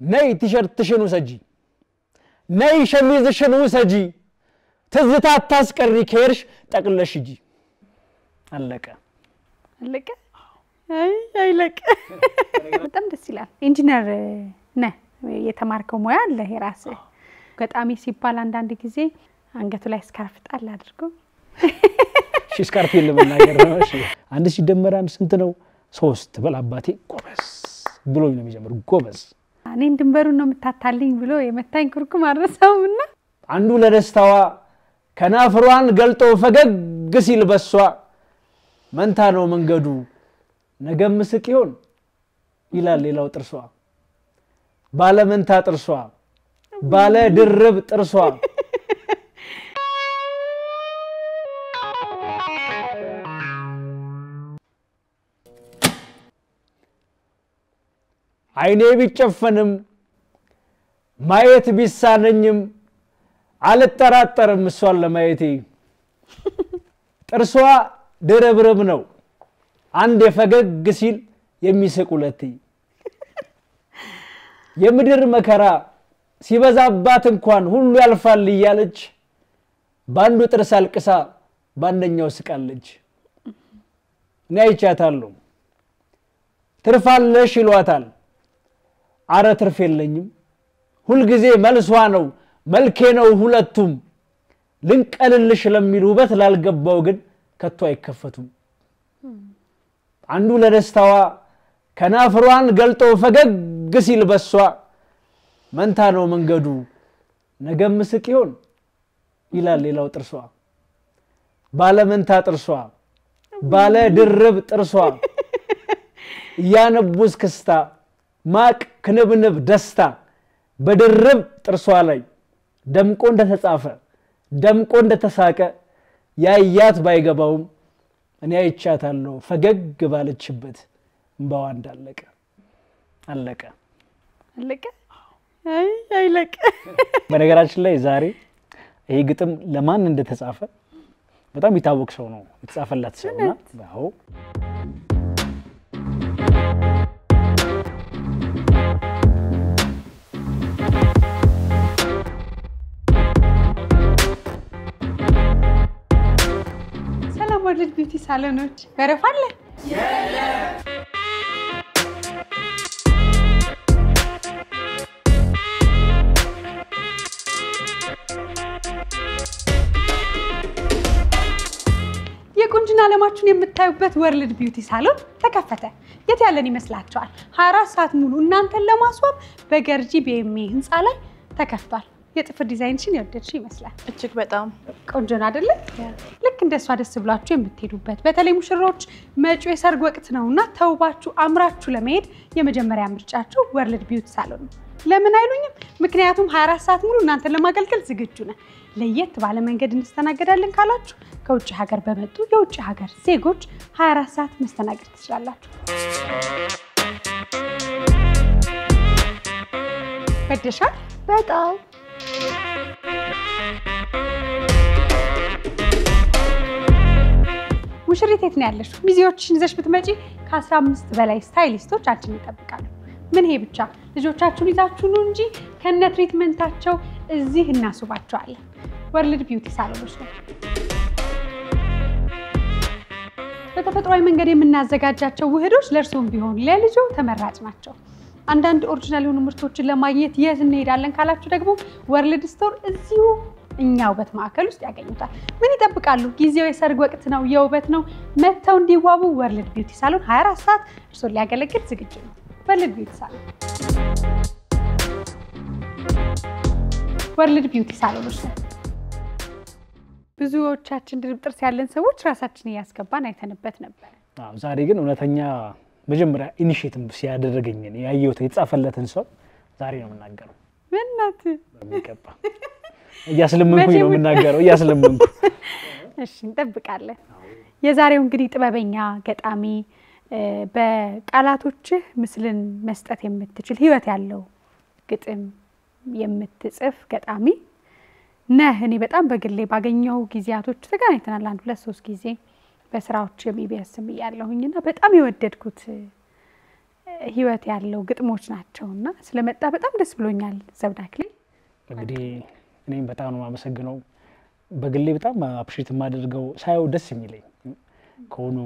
ነይ ቲሸርትሽን ውሰጂ ነይ ሸሚዝሽን ውሰጂ ትዝታ ታስቀሪ ከርሽ ጠቅለሽ ሂጂ አለቀ አይለቀ በጣም ደስ ይላል ኢንጂነር ነህ የተማርከው ሙያ አለ የራስ ገጣሚ ሲባል አንዳንድ ጊዜ አንገቱ ላይ ስካርፍ ጣል አድርጎ ስካርፍ ለመናገር ነው እሺ አንድ ሲደመር አንድ ስንት ነው 3 በል አባቴ ጎበዝ ብሎኝ ነው የሚጀምር ጎበዝ እኔን ድንበሩን ነው መታታልኝ ብሎ የመታኝ ኩርኩም አረሳውና አንዱ ለደስታዋ ከናፍሯን ገልጦ ፈገግ ሲል በሷ መንታ ነው መንገዱ ነገም ስቅ ይሆን ይላል ሌላው ጥርሷ ባለ መንታ ጥርሷ ባለ ድርብ ጥርሷ አይኔ ቢጨፈንም ማየት ቢሳነኝም አልጠራጠርም እሷን ለማየቴ ጥርሷ ድርብርብ ነው አንድ የፈገግ ሲል የሚስቁለት የምድር መከራ ሲበዛባት እንኳን ሁሉ ያልፋል ይያለች ባንዱ ጥርስ አልቅሳ ባንደኛው ስቃለች ናይቻታለሁ ትርፋለሽ ይሏታል አረ ትርፍ የለኝም ሁሉ ጊዜ መልሷ ነው መልኬ ነው ሁለቱም ልንቀልልሽ ለሚሉ ውበት ላልገባው ግን ከቶ አይከፈቱም አንዱ ለደስታዋ ከናፍሯን ገልጦ ፈገግ ሲል በሷ መንታ ነው መንገዱ ነገም ስቅ ይሆን ይላል ሌላው ጥርሷ ባለ መንታ ጥርሷ ባለ ድርብ ጥርሷ ያነቡስ ክስታ ማቅ ክንብንብ ደስታ በድርብ ጥርሷ ላይ ደምቆ እንደተጻፈ ደምቆ እንደተሳቀ ያያት ባይገባውም እኔ አይቻታለሁ ፈገግ ባለችበት እንባዋ እንዳለቀ አለቀ አይለቀ በነገራችን ላይ ዛሬ ይሄ ግጥም ለማን እንደተጻፈ በጣም ይታወቅ ሰው ነው የተጻፈላት ሰውና አዎ ወርልድ ቢዩቲ ሳሎኖች ወረፋ አለ የቁንጅና ዓለማችሁን የምታዩበት ወርልድ ቢዩቲ ሳሎን ተከፈተ የት ያለን ይመስላችኋል 24 ሰዓት ሙሉ እናንተን ለማስዋብ በገርጂ ቢኤምኤ ህንጻ ላይ ተከፍቷል የጥፍር ዲዛይንሽን ይወደድሽ ይመስላል እጅግ በጣም ቆንጆ ነው አይደል ልክ እንደሷ ደስ ብላችሁ የምትሄዱበት በተለይ ሙሽሮች መጪው የሰርግ ወቅት ነውና ተውባችሁ አምራችሁ ለመሄድ የመጀመሪያ ምርጫችሁ ወርልድ ቢዩቲ ሳሎን ነው ለምን አይሉኝም ምክንያቱም 24 ሰዓት ሙሉ እናንተን ለማገልገል ዝግጁ ነን ለየት ባለ መንገድ እንስተናገዳለን ካላችሁ ከውጭ ሀገር በመጡ የውጭ ሀገር ዜጎች 24 ሰዓት መስተናገድ ትችላላችሁ ወደሻል በጣም ሙሽሪት የት ነው ያለሽ ሚዜዎችሽን ይዘሽ ብትመጪ ከ15 በላይ ስታይሊስቶች አንቺን ይጠብቃሉ ምን ይሄ ብቻ ልጆቻችሁን ይዛችሁ ነው እንጂ ከነ ትሪትመንታቸው እዚህ እናስባቸዋለን ወርልድ ቢዩቲ ሳሎኖች ነው በተፈጥሯዊ መንገድ የምናዘጋጃቸው ውህዶች ለእርሶም ቢሆን ለልጆ ተመራጭ ናቸው አንዳንድ ኦሪጂናል የሆኑ ምርቶችን ለማግኘት የት እንሄዳለን ካላችሁ ደግሞ ወርልድ ስቶር እዚሁ እኛ ውበት ማዕከል ውስጥ ያገኙታል ምን ይጠብቃሉ ጊዜው የሰርግ ወቅት ነው የውበት ነው መተው እንዲዋቡ ወርልድ ቢዩቲ ሳሎን 24 ሰዓት እርሶን ሊያገለግል ዝግጁ ነው ወርልድ ቢዩቲ ሳሎን ወርልድ ቢዩቲ ሳሎኖች ነው ብዙዎቻችን ድርብ ጥርስ ያለን ሰዎች ራሳችንን ያስገባን አይተንበት ነበር አዎ ዛሬ ግን እውነተኛ መጀመሪያ ኢኒሺዬቲቭ ሲያደርገኝ ያየሁት የተጻፈለትን ሰው ዛሬ ነው የምናገረው ምንናት በሚገባ እያስለምንኩኝ ነው የምናገረው እያስለምንኩ እሺ እንጠብቃለን የዛሬው እንግዲህ ጥበበኛ ገጣሚ በቃላቶች ምስልን መስጠት የምትችል ህይወት ያለው ግጥም የምትጽፍ ገጣሚ ነህ እኔ በጣም በግሌ ባገኘው ጊዜያቶች ተገናኝተናል አንድ 2-3 ጊዜ በስራዎች የሚበስም ያለሁኝና በጣም የወደድኩት ህይወት ያለው ግጥሞች ናቸውና ስለመጣ በጣም ደስ ብሎኛል ዘውድ አክሊል። እንግዲህ እኔም በጣም ነው ማመሰግነው በግሌ በጣም አፕሪሺየት ማድርገው ሳይው ደስ የሚለኝ ከሆኑ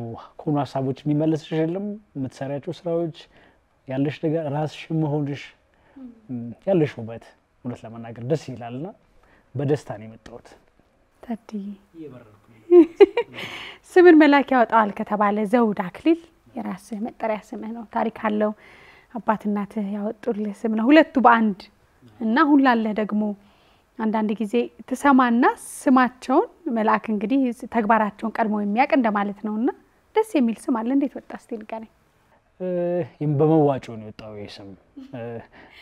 ሀሳቦች የሚመለስሽ የለም የምትሰሪያቸው ስራዎች ያለሽ ነገር ራስሽ መሆንሽ ያለሽ ውበት እውነት ለመናገር ደስ ይላልና በደስታ ነው የመጣሁት። ታዲያ ስምን መላክ ያወጣዋል ከተባለ ዘውድ አክሊል የራስህ መጠሪያ ስምህ ነው። ታሪክ አለው። አባት እናትህ ያወጡልህ ስም ነው ሁለቱ በአንድ እና ሁላለህ ደግሞ አንዳንድ ጊዜ ተሰማና ስማቸውን መልአክ እንግዲህ ተግባራቸውን ቀድሞ የሚያቅ እንደማለት ነውና ደስ የሚል ስም አለ። እንዴት ወጣ እስቲ ንገረኝ። በመዋጮ ነው የወጣው ይሄ ስም።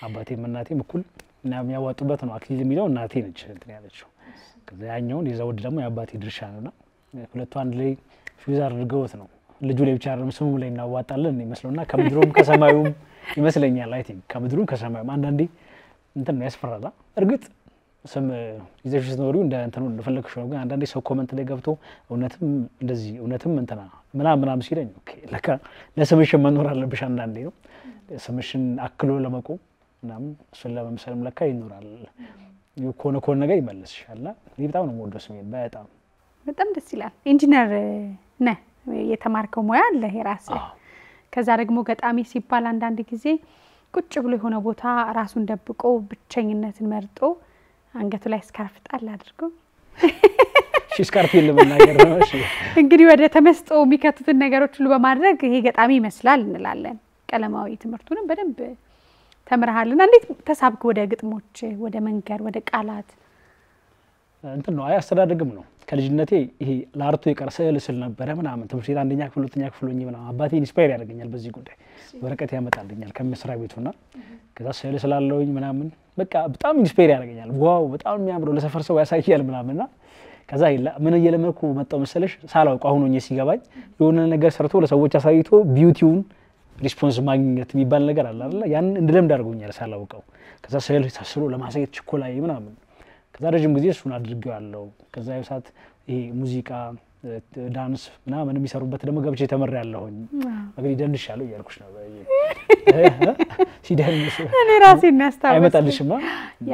አባቴም እናቴም እኩል እና የሚያዋጡበት ነው። አክሊል የሚለው እናቴ ነች እንትን ያለችው። ከዛ ያኛውን የዘውድ ደግሞ የአባቴ ድርሻ ነውና ሁለቱ አንድ ላይ ፊውዝ አድርገውት ነው ልጁ ላይ ብቻ አይደለም ስሙ ላይ እናዋጣለን ይመስለውና ከምድሩም ከሰማዩም ይመስለኛል። አይ ቲንክ ከምድሩም ከሰማዩም አንዳንዴ እንትን ነው ያስፈራላ። እርግጥ ስም ይዘሽ ስትኖሪው እንደ እንትን እንደፈለግሽ ነው። ግን አንዳንዴ ሰው ኮሜንት ላይ ገብቶ እውነትም እንደዚህ እውነትም እንትና ምናምን ሲለኝ ኦኬ ለካ ለስምሽ መኖር አለብሽ አንዳንዴ ነው ስምሽን አክሎ ለመቆም ምናምን እሱን ለመምሰልም ለካ ይኖራል የኮነ ነገር ይመለስሻልና እኔ በጣም ነው የምወደው ስሜን በጣም ደስ ይላል። ኢንጂነር ነህ የተማርከው ሙያ አለ የራስህ። ከዛ ደግሞ ገጣሚ ሲባል አንዳንድ ጊዜ ቁጭ ብሎ የሆነ ቦታ ራሱን ደብቆ ብቸኝነትን መርጦ አንገቱ ላይ ስካርፍ ጣል አድርጎ ስካርፍ ለመናገር ነው። እሺ እንግዲህ ወደ ተመስጦ የሚከቱትን ነገሮች ሁሉ በማድረግ ይሄ ገጣሚ ይመስላል እንላለን። ቀለማዊ ትምህርቱንም በደንብ ተምረሃልና እንዴት ተሳብክ ወደ ግጥሞች ወደ መንገር ወደ ቃላት? እንትን ነው አስተዳደግም ነው። ከልጅነቴ ይሄ ለአርቱ የቀርሰል ስል ነበር ምናምን ትምህርት ቤት አንደኛ ክፍል ሁለተኛ ክፍል ሆኜ ምናምን አባቴ ኢንስፓየር ያደርገኛል በዚህ ጉዳይ ወረቀት ያመጣልኛል ከመስሪያ ቤቱና ከዛ ስዕል ስላለውኝ ምናምን በቃ በጣም ኢንስፓየር ያደርገኛል። ዋው በጣም የሚያምረው ለሰፈር ሰው ያሳያል ምናምንና ከዛ ምን እየለመኩ መጣው መሰለሽ ሳላውቅ አሁን ሆኜ ሲገባኝ የሆነ ነገር ሰርቶ ለሰዎች አሳይቶ ቢዩቲውን ሪስፖንስ ማግኘት የሚባል ነገር አለ አይደል? ያን እንደለምድ አድርጎኛል ሳላውቀው። ከዛ ስዕል ተስሎ ለማሳየት ችኮላይ ምናምን ከዛ ረጅም ጊዜ እሱን አድርጌዋለሁ። ከዛ የሳት ይሄ ሙዚቃ ዳንስ ምናምን የሚሰሩበት ደግሞ ገብቼ ተመሪያለሁኝ። እንግዲህ ደንሻለሁ እያልኩሽ ነው ሲደንሽ እኔ ራሴን ያስታውስ አይመጣልሽማ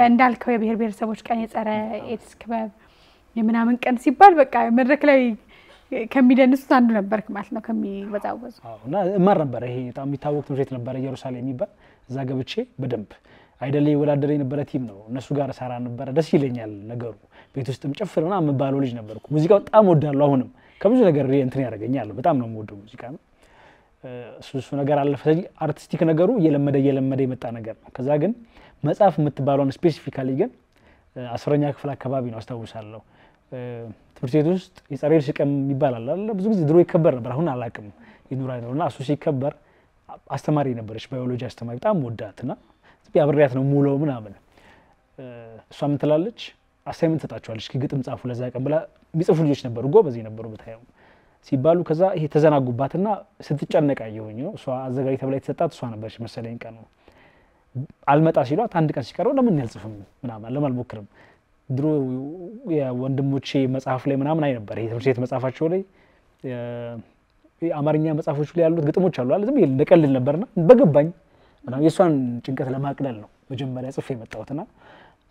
እንዳልከው የብሔር ብሔረሰቦች ቀን የጸረ ኤድስ ክበብ የምናምን ቀን ሲባል በቃ መድረክ ላይ ከሚደንሱት አንዱ ነበርክ ማለት ነው ከሚወዛወዙ። እና እማር ነበር። ይሄ በጣም የሚታወቅ ትምህርት ነበር ኢየሩሳሌም የሚባል እዛ ገብቼ በደንብ አይደለ ይወዳደር የነበረ ቲም ነው እነሱ ጋር ሰራ ነበር። ደስ ይለኛል ነገሩ። ቤት ውስጥም ጨፍርና መባለው ልጅ ነበርኩ። ሙዚቃው በጣም ወዳለሁ። አሁንም ከብዙ ነገር እንትን ያደርገኛል። በጣም ነው የምወደው ሙዚቃ ነው። እሱ ነገር አለፈ። አርቲስቲክ ነገሩ እየለመደ የመጣ ነገር ነው። ከዛ ግን መጽሐፍ የምትባለውን ስፔሲፊካሊ ግን 10ኛ ክፍል አካባቢ ነው አስተዋውሳለሁ። ትምህርት ቤት ውስጥ የጸረ ኤድስ ቀን ይባላል አይደል? ብዙ ጊዜ ድሮ ይከበር ነበር። አሁን አላቅም ይኑር አይኖርና እሱ ሲከበር አስተማሪ ነበረች ባዮሎጂ አስተማሪ በጣም ወዳትና ያብሪያት ነው ሙሉ ምናምን እሷ ምን ትላለች አሳይመንት ተጣጣቸዋለች ግጥም ጻፉ ለዛ ቀን ብላ የሚጽፉ ልጆች ነበሩ ጎበዝ ነበሩ በታየው ሲባሉ ከዛ ይሄ ተዘናጉባትና ስትጨነቅ አየሁኝ ነው እሷ አዘጋጅ ተብላ የተሰጣት እሷ ነበርሽ መሰለኝ ቀን አልመጣ ሲሏት አንድ ቀን ሲቀረው ለምን ያልጽፍም ምናምን ለምን አልሞክርም ድሮ የወንድሞቼ መጽሐፍ ላይ ምናምን አይ ነበር ይሄ ትምህርት ቤት መጽሐፋቸው ላይ የአማርኛ መጽሐፎች ላይ ያሉት ግጥሞች አሉ አይደል ዝም እንደቀልል ነበርና በገባኝ ምናምን የሷን ጭንቀት ለማቅለል ነው መጀመሪያ ጽፌ መጣሁትና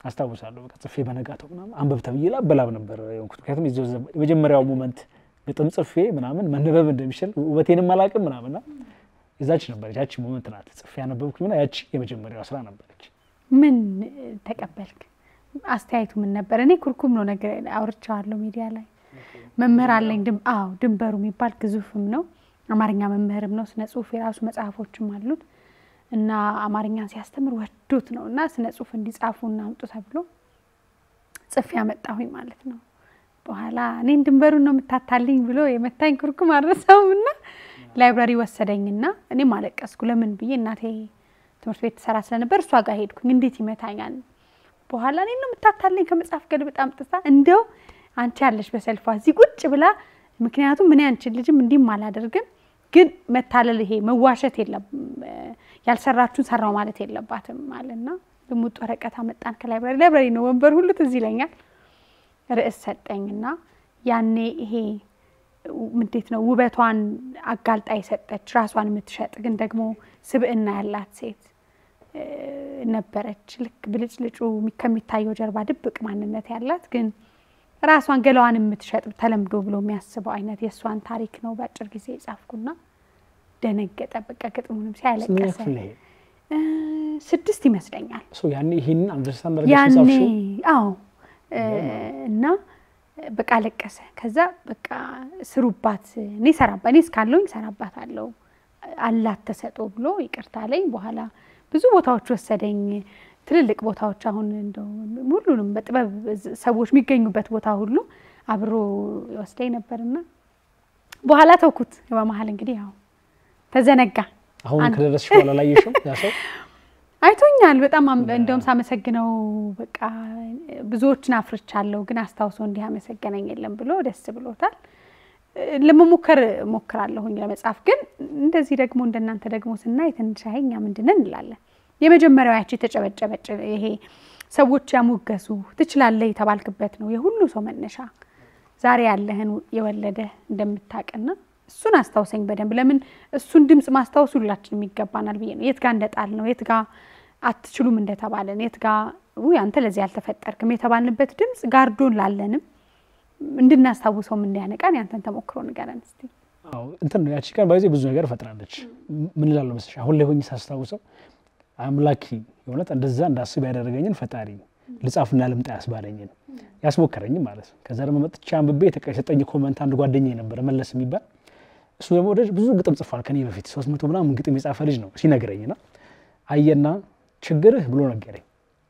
አስተዋውሳለሁ በቃ ጽፌ በነጋታው ምናምን አንበብ ተብዬ ላበላብ ነበር የሆንኩት ምክንያቱም የመጀመሪያው ሞመንት ግጥም ጽፌ ምናምን መነበብ እንደሚችል ውበቴንም አላቅም ምናምንና እዛች ነበር ያቺ ሞመንት ናት ጽፌ ያነበብኩኝና ያቺ የመጀመሪያው ስራ ነበረች። ምን ተቀበልክ? አስተያየቱ ምን ነበር? እኔ ኩርኩም ነው ነገር አውርቻለሁ ሚዲያ ላይ መምህር አለኝ ድንበሩ የሚባል ግዙፍም ነው አማርኛ መምህርም ነው ስነ ጽሁፍ የራሱ መጽሐፎችም አሉት እና አማርኛን ሲያስተምር ወዶት ነውና ስነ ጽሁፍ እንዲጻፉና አምጡ ተብሎ ጽፌ ያመጣሁኝ ማለት ነው። በኋላ እኔን ድንበሩን ነው የምታታልኝ ብሎ የመታኝ ኩርኩም አረሳውና ላይብራሪ ወሰደኝና እኔም አለቀስኩ። ለምን ብዬ እናቴ ትምህርት ቤት ተሰራ ስለነበር እሷ ጋር ሄድኩኝ። እንዴት ይመታኛል? በኋላ እኔን ነው የምታታልኝ ከመጽሐፍ ጋር በጣም ጥፋ እንደው አንቺ ያለሽ በሰልፏ እዚህ ቁጭ ብላ ምክንያቱም ምን አንቺ ልጅም እንዲም አላደርግም ግን መታለል ይሄ መዋሸት የለም ያልሰራችሁን ሰራው ማለት የለባትም ማለትና ልሙጥ ወረቀት አመጣን ከላይብራሪ ነው ወንበር ሁሉ ትዝ ይለኛል ርዕስ ሰጠኝና ያኔ ይሄ እንዴት ነው ውበቷን አጋልጣ የሰጠች ራሷን የምትሸጥ ግን ደግሞ ስብዕና ያላት ሴት ነበረች ልክ ብልጭልጩ ከሚታየው ጀርባ ድብቅ ማንነት ያላት ግን ራሷን ገላዋን የምትሸጥ ተለምዶ ብሎ የሚያስበው አይነት የሷን ታሪክ ነው በአጭር ጊዜ ጻፍኩና ደነገጠ በቃ ግጥሙንም ሲያለቀሰ 6 ይመስለኛል ያኔ ይሄንን አንደርስታንድ አድርገሽ ጻፍሽው አዎ እና በቃ ለቀሰ ከዛ በቃ ስሩባት እኔ እስካለሁኝ ሰራባታለሁ አላት ተሰጦ ብሎ ይቅርታ አለኝ በኋላ ብዙ ቦታዎች ወሰደኝ ትልልቅ ቦታዎች አሁን እንደው ሁሉንም በጥበብ ሰዎች የሚገኙበት ቦታ ሁሉ አብሮ ይወስደኝ ነበርና በኋላ ተውኩት በመሃል እንግዲህ ያው ተዘነጋ አሁን ከደረስሽ በኋላ ላይሽው ያሰው አይቶኛል በጣም እንደውም ሳመሰግነው በቃ ብዙዎችን አፍርቻለሁ ግን አስታውሶ እንዲህ አመሰገነኝ የለም ብሎ ደስ ብሎታል ለመሞከር ሞክራለሁኝ ለመጻፍ ግን እንደዚህ ደግሞ እንደናንተ ደግሞ ስናይ ትንሽኛ ምንድነን እንላለን የመጀመሪያው ያቺ ተጨበጨበጭ ይሄ ሰዎች ያሞገሱ ትችላለህ የተባልክበት ነው የሁሉ ሰው መነሻ ዛሬ ያለህን የወለደ እንደምታቀና እሱን አስተዋውሰኝ በደንብ ለምን እሱን ድምጽ ማስተዋወስ ሁላችንም ይገባናል ብዬ ነው የት ጋር እንደጣል ነው የት ጋር አትችሉም እንደተባለን የት ጋር አንተ ለዚህ ያልተፈጠርክም የተባልንበት ድምጽ ጋርዶን ላለንም እንድናስተዋውሰው ምን ያነቃን ያንተን ተሞክሮ ንገረን እስቲ አዎ እንትን ያቺ ቀን ባይዜ ብዙ ነገር ፈጥራለች ምን ይላል መሰለሽ አሁን ላይ ሆኜ ሳስተዋውሰው አምላኪ የሆነት እንደዛ እንዳስብ ያደረገኝን ፈጣሪ ልጻፍና ልምጣ ያስባለኝን ያስሞከረኝ ማለት ነው ከዛ ደግሞ መጥቻ አንብቤ የተቀሰጠኝ ኮሜንት አንድ ጓደኛዬ ነበር መለስ የሚባል እሱ ደግሞ ብዙ ግጥም ጽፏል ከኔ በፊት 300 ምናምን ግጥም የጻፈ ልጅ ነው ሲነግረኝና አየና ችግርህ ብሎ ነገረኝ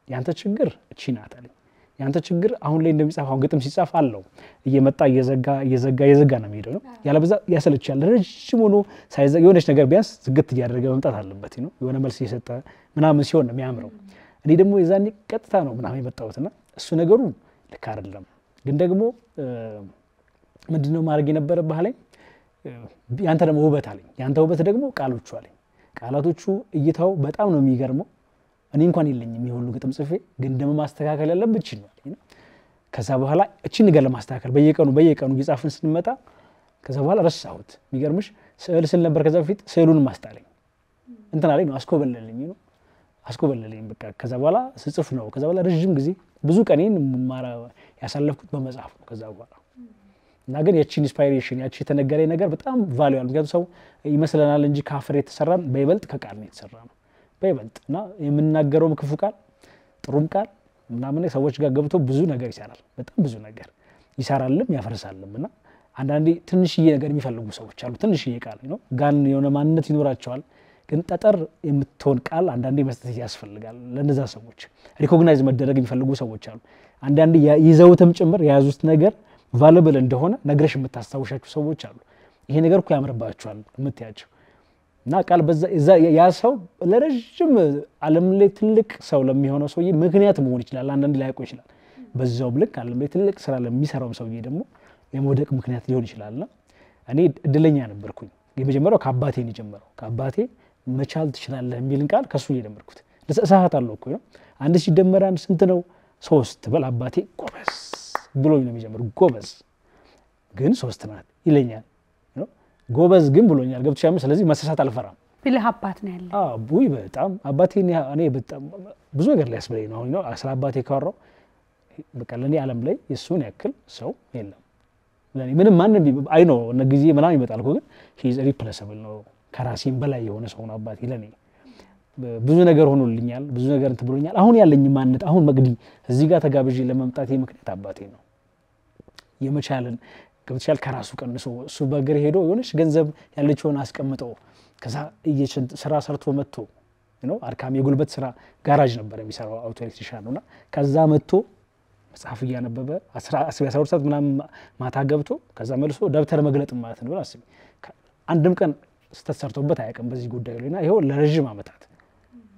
ያንተ ችግር እቺ ናት አለኝ ያንተ ችግር አሁን ላይ እንደሚጻፈው ግጥም ሲጻፍ አለው እየመጣ እየዘጋ ነው የሚሄደው ነው ያለበዛ ያሰለቻል ረጅም ሆኖ ሳይዘጋ የሆነች ነገር ቢያንስ ዝግት እያደረገ መምጣት አለበት ነው የሆነ መልስ እየሰጠ ምናምን ሲሆን ነው የሚያምረው እኔ ደግሞ የዛኔ ቀጥታ ነው ምናምን የመጣሁትና እሱ ነገሩ ልክ አይደለም ግን ደግሞ ምንድነው ማድረግ የነበረብህ አለኝ ያንተ ደግሞ ውበት አለኝ ያንተ ውበት ደግሞ ቃሎቹ አለኝ ቃላቶቹ እይታው በጣም ነው የሚገርመው እኔ እንኳን የለኝም ይሁሉ ግጥም ጽፌ ግን ደግሞ ማስተካከል ያለብኝ ነው ከዛ በኋላ እቺ ነገር ለማስተካከል በየቀኑ እየጻፍን ስንመጣ ከዛ በኋላ ረሳሁት የሚገርምሽ ስዕል ነበር ከዛ በፊት ስዕሉን ማስጣለኝ እንትና ላይ ነው አስኮበለለኝ በቃ ከዛ በኋላ ስጽፍ ነው ከዛ በኋላ ረጅም ጊዜ ብዙ ቀኔን ማራ ያሳለፍኩት በመጻፍ ነው ከዛ በኋላ እና ግን ያቺ ኢንስፓይሬሽን ያቺ የተነገረኝ ነገር በጣም ቫልዩ አለው ምክንያቱም ሰው ይመስለናል እንጂ ካፍሬ የተሰራን በይበልጥ ከቃል ነው የተሰራ ነው በይበልጥና የምንናገረው ክፉ ቃል ጥሩም ቃል ምናምን ሰዎች ጋር ገብቶ ብዙ ነገር ይሰራል በጣም ብዙ ነገር ይሰራልም ያፈርሳልምና አንዳንዴ ትንሽዬ ነገር የሚፈልጉ ሰዎች አሉ ትንሽዬ ቃል ነው ጋን የሆነ ማንነት ይኖራቸዋል ግን ጠጠር የምትሆን ቃል አንዳንዴ መስጠት ያስፈልጋል ለነዛ ሰዎች ሪኮግናይዝ መደረግ የሚፈልጉ ሰዎች አሉ አንዳንዴ ይዘውትም ጭምር የያዙት ነገር ቫልዩብል እንደሆነ ነገርሽ የምታስተዋውሻቸው ሰዎች አሉ ይሄ ነገር እኮ ያምርባቸዋል የምትያቸው እና ቃል በዛ ያ ሰው ለረጅም ዓለም ላይ ትልቅ ሰው ለሚሆነው ሰውዬ ምክንያት መሆን ይችላል አንዳንዴ ላይቆይ ይችላል በዛው ልክ ዓለም ላይ ትልቅ ስራ ለሚሰራው ሰውዬ ደግሞ የሞደቅ ምክንያት ሊሆን ይችላልና እኔ እድለኛ ነበርኩኝ የመጀመሪያው ከአባቴ ነው የጀመረው ከአባቴ መቻል ትችላለህ የሚልን ቃል ከሱ እየደመርኩት ለሰዓት አለው እኮ ነው አንድ ሲደመር አንድ ስንት ነው 3 በል አባቴ ጎበዝ ብሎኝ ነው የሚጀምረው ጎበዝ ግን 3 ናት ይለኛል ነው ጎበዝ ግን ብሎኛል ገብቶሻል ስለዚህ መሰሳት አልፈራም ብለህ አባት ነው ያለ አቡይ በጣም አባቴ እኔ በጣም ብዙ ነገር ሊያስብለኝ ነው ነው አስራ አባቴ ካወራው በቃ ለኔ ዓለም ላይ የሱን ያክል ሰው የለም ለኔ ምንም ማንንም አይ ነው ነግዜ ምናምን ይመጣል እኮ ግን he is irreplaceable ነው ከራሴም በላይ የሆነ ሰው ነው አባቴ ለኔ ብዙ ነገር ሆኖልኛል ብዙ ነገር እንትብሎኛል አሁን ያለኝ ማንነት አሁን መግዲ እዚህ ጋር ተጋብዤ ለመምጣት የምክንያት አባቴ ነው የመቻልን ገብቻል ከራሱ ቀንሶ እሱ በእግር ሄዶ የሆነች ገንዘብ ያለችውን አስቀምጦ ከዛ ስራ ሰርቶ መጥቶ ነው አርካም የጉልበት ስራ ጋራጅ ነበር የሚሰራው አውቶ ኤሌክትሪሻን ነውና ከዛ መጥቶ መጽሐፍ ያነበበ 12 ሰዓት ምናምን ማታ ገብቶ ከዛ መልሶ ደብተር መግለጥ ማለት ነው አስቢ አንድም ቀን ተሰርቶበት አያውቅም በዚህ ጉዳይ ላይና ይሄው ለረጅም አመታት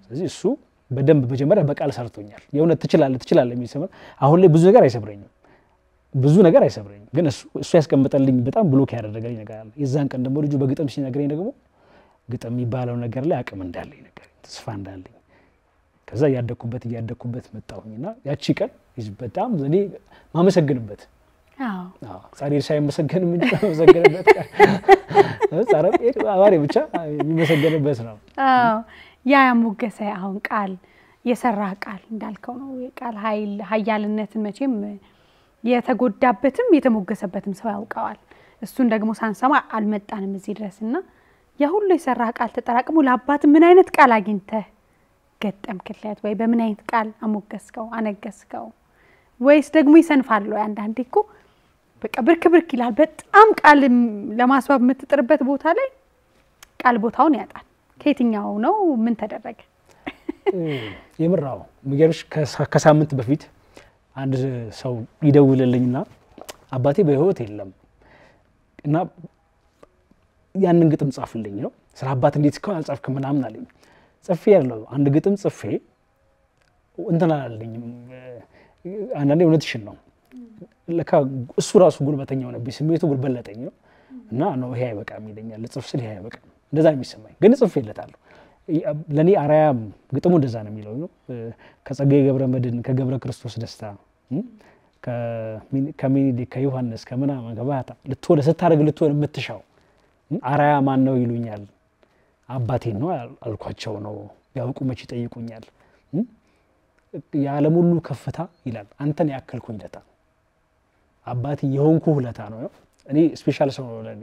ስለዚህ እሱ በደንብ መጀመሪያ በቃል ሰርቶኛል የሆነ ትችላለህ የሚሰማ አሁን ላይ ብዙ ነገር አይሰብረኝም ግን እሱ ያስቀምጠልኝ በጣም ብሎክ ያደረገልኝ ነገር አለ የዛን ቀን ደግሞ ልጁ በግጥም ሲነግረኝ ደግሞ ግጥም የሚባለው ነገር ላይ አቅም እንዳለኝ ነገር ተስፋ እንዳለኝ ከዛ ያደኩበት መጣሁኝና ያቺ ቀን በጣም እኔ ማመሰግንበት ጻድቅ ሳይመሰገን ምን መሰገነበት ጻረብ አባሪ ብቻ የሚመሰገንበት ነው ያ ያሞገሰ አሁን ቃል የሰራ ቃል እንዳልከው ነው የቃል ኃያልነትን መቼም የተጎዳበትም የተሞገሰበትም ሰው ያውቀዋል እሱን ደግሞ ሳንሰማ አልመጣንም እዚህ ድረስና ያ ሁሉ የሰራ ቃል ተጠራቅሞ ለአባት ምን አይነት ቃል አግኝተህ ገጠምክለት ወይ በምን አይነት ቃል አሞገስከው አነገስከው ወይስ ደግሞ ይሰንፋል ወይ አንዳንዴ እኮ በቃ ብርክ ይላል በጣም ቃል ለማስዋብ የምትጥርበት ቦታ ላይ ቃል ቦታውን ያጣል ከየትኛው ነው ምን ተደረገ የምራው ምገርሽ ከሳምንት በፊት አንድ ሰው ይደውልልኝና አባቴ በህይወት የለም እና ያንን ግጥም ጻፍልኝ ነው ስለ አባት እንዴት እስካሁን አልጻፍክም ምናምን አለኝ ጽፌ ያለው አንድ ግጥም ጽፌ እንትና አለኝ አንዳንዴ እውነትሽን ነው ለካ እሱ ራሱ ጉልበተኛው ነበር ስሜቱ ጉልበለጠኝ ነው እና ነው ይሄ አይበቃም ይለኛል ጽፍ ስለ ይሄ አይበቃም እንደዛ ነው የሚሰማኝ ግን ጽፌለታለሁ ለኔ አራያም ግጥሙ እንደዛ ነው የሚለው ነው ከጸጋዬ ገብረመድህን ከገብረ ክርስቶስ ደስታ ከሚኒዲ ከዮሐንስ ከመናማ ገባታ ልትወደ ስታረግ ልትወደ የምትሻው አራያ ማን ነው ይሉኛል አባቴ ነው አልኳቸው ነው ያውቁ መች ይጠይቁኛል የዓለም ሁሉ ከፍታ ይላል አንተን ያከልኩኝ ለታ አባቴ የሆንኩ ሁለታ ነው እኔ ስፔሻል ሰው ነው ለኔ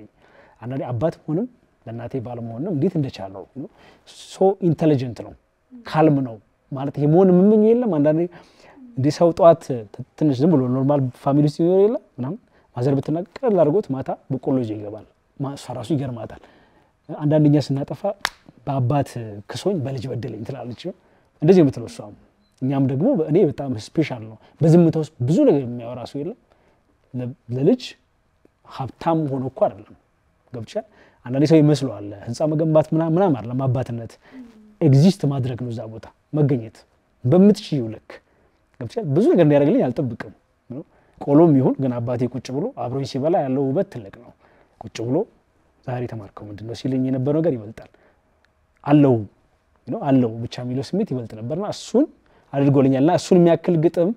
አንዳንዴ አባት ሆነም ለናቴ ባለመሆንም እንዴት እንደቻለው ነው ሶ ኢንተለጀንት ነው ካልም ነው ማለት የሞን ምንኝ የለም አንዳንዴ እንደ ሰው ጧት ትንሽ ዝም ብሎ ኖርማል ፋሚሊ ውስጥ ይኖር የለ ምናምን ማዘር ብትናገር አድርጎት ማታ በቆሎ ይገባል ማስፈራሱ ይገርማታል አንዳንደኛ ስናጠፋ በአባት ክሶኝ በልጅ በደለኝ ትላለች እንደዚህ የምትለውሷም እኛም ደግሞ እኔ በጣም ስፔሻል ነው በዝምታ ውስጥ ብዙ ነገር የሚያወራ ሰው የለም ለልጅ ሀብታም ሆኖ እኮ አይደለም ገብቻል አንዳንዴ ሰው ይመስለዋል ህንጻ መገንባት ምናምን አይደለም አባትነት ኤግዚስት ማድረግ ነው እዛ ቦታ መገኘት በምትችይው ልክ ገብቻል ብዙ ነገር እንዲያደርግልኝ አልጠብቅም ቆሎም ይሁን ግን አባቴ ቁጭ ብሎ አብሮኝ ሲበላ ያለው ውበት ትልቅ ነው ቁጭ ብሎ ዛሬ ተማርከው ምንድነው ሲልኝ የነበረው ነገር ይበልጣል አለው ብቻ የሚለው ስሜት ይበልጥ ነበርና እሱን አድርጎልኛልና እሱን የሚያክል ግጥም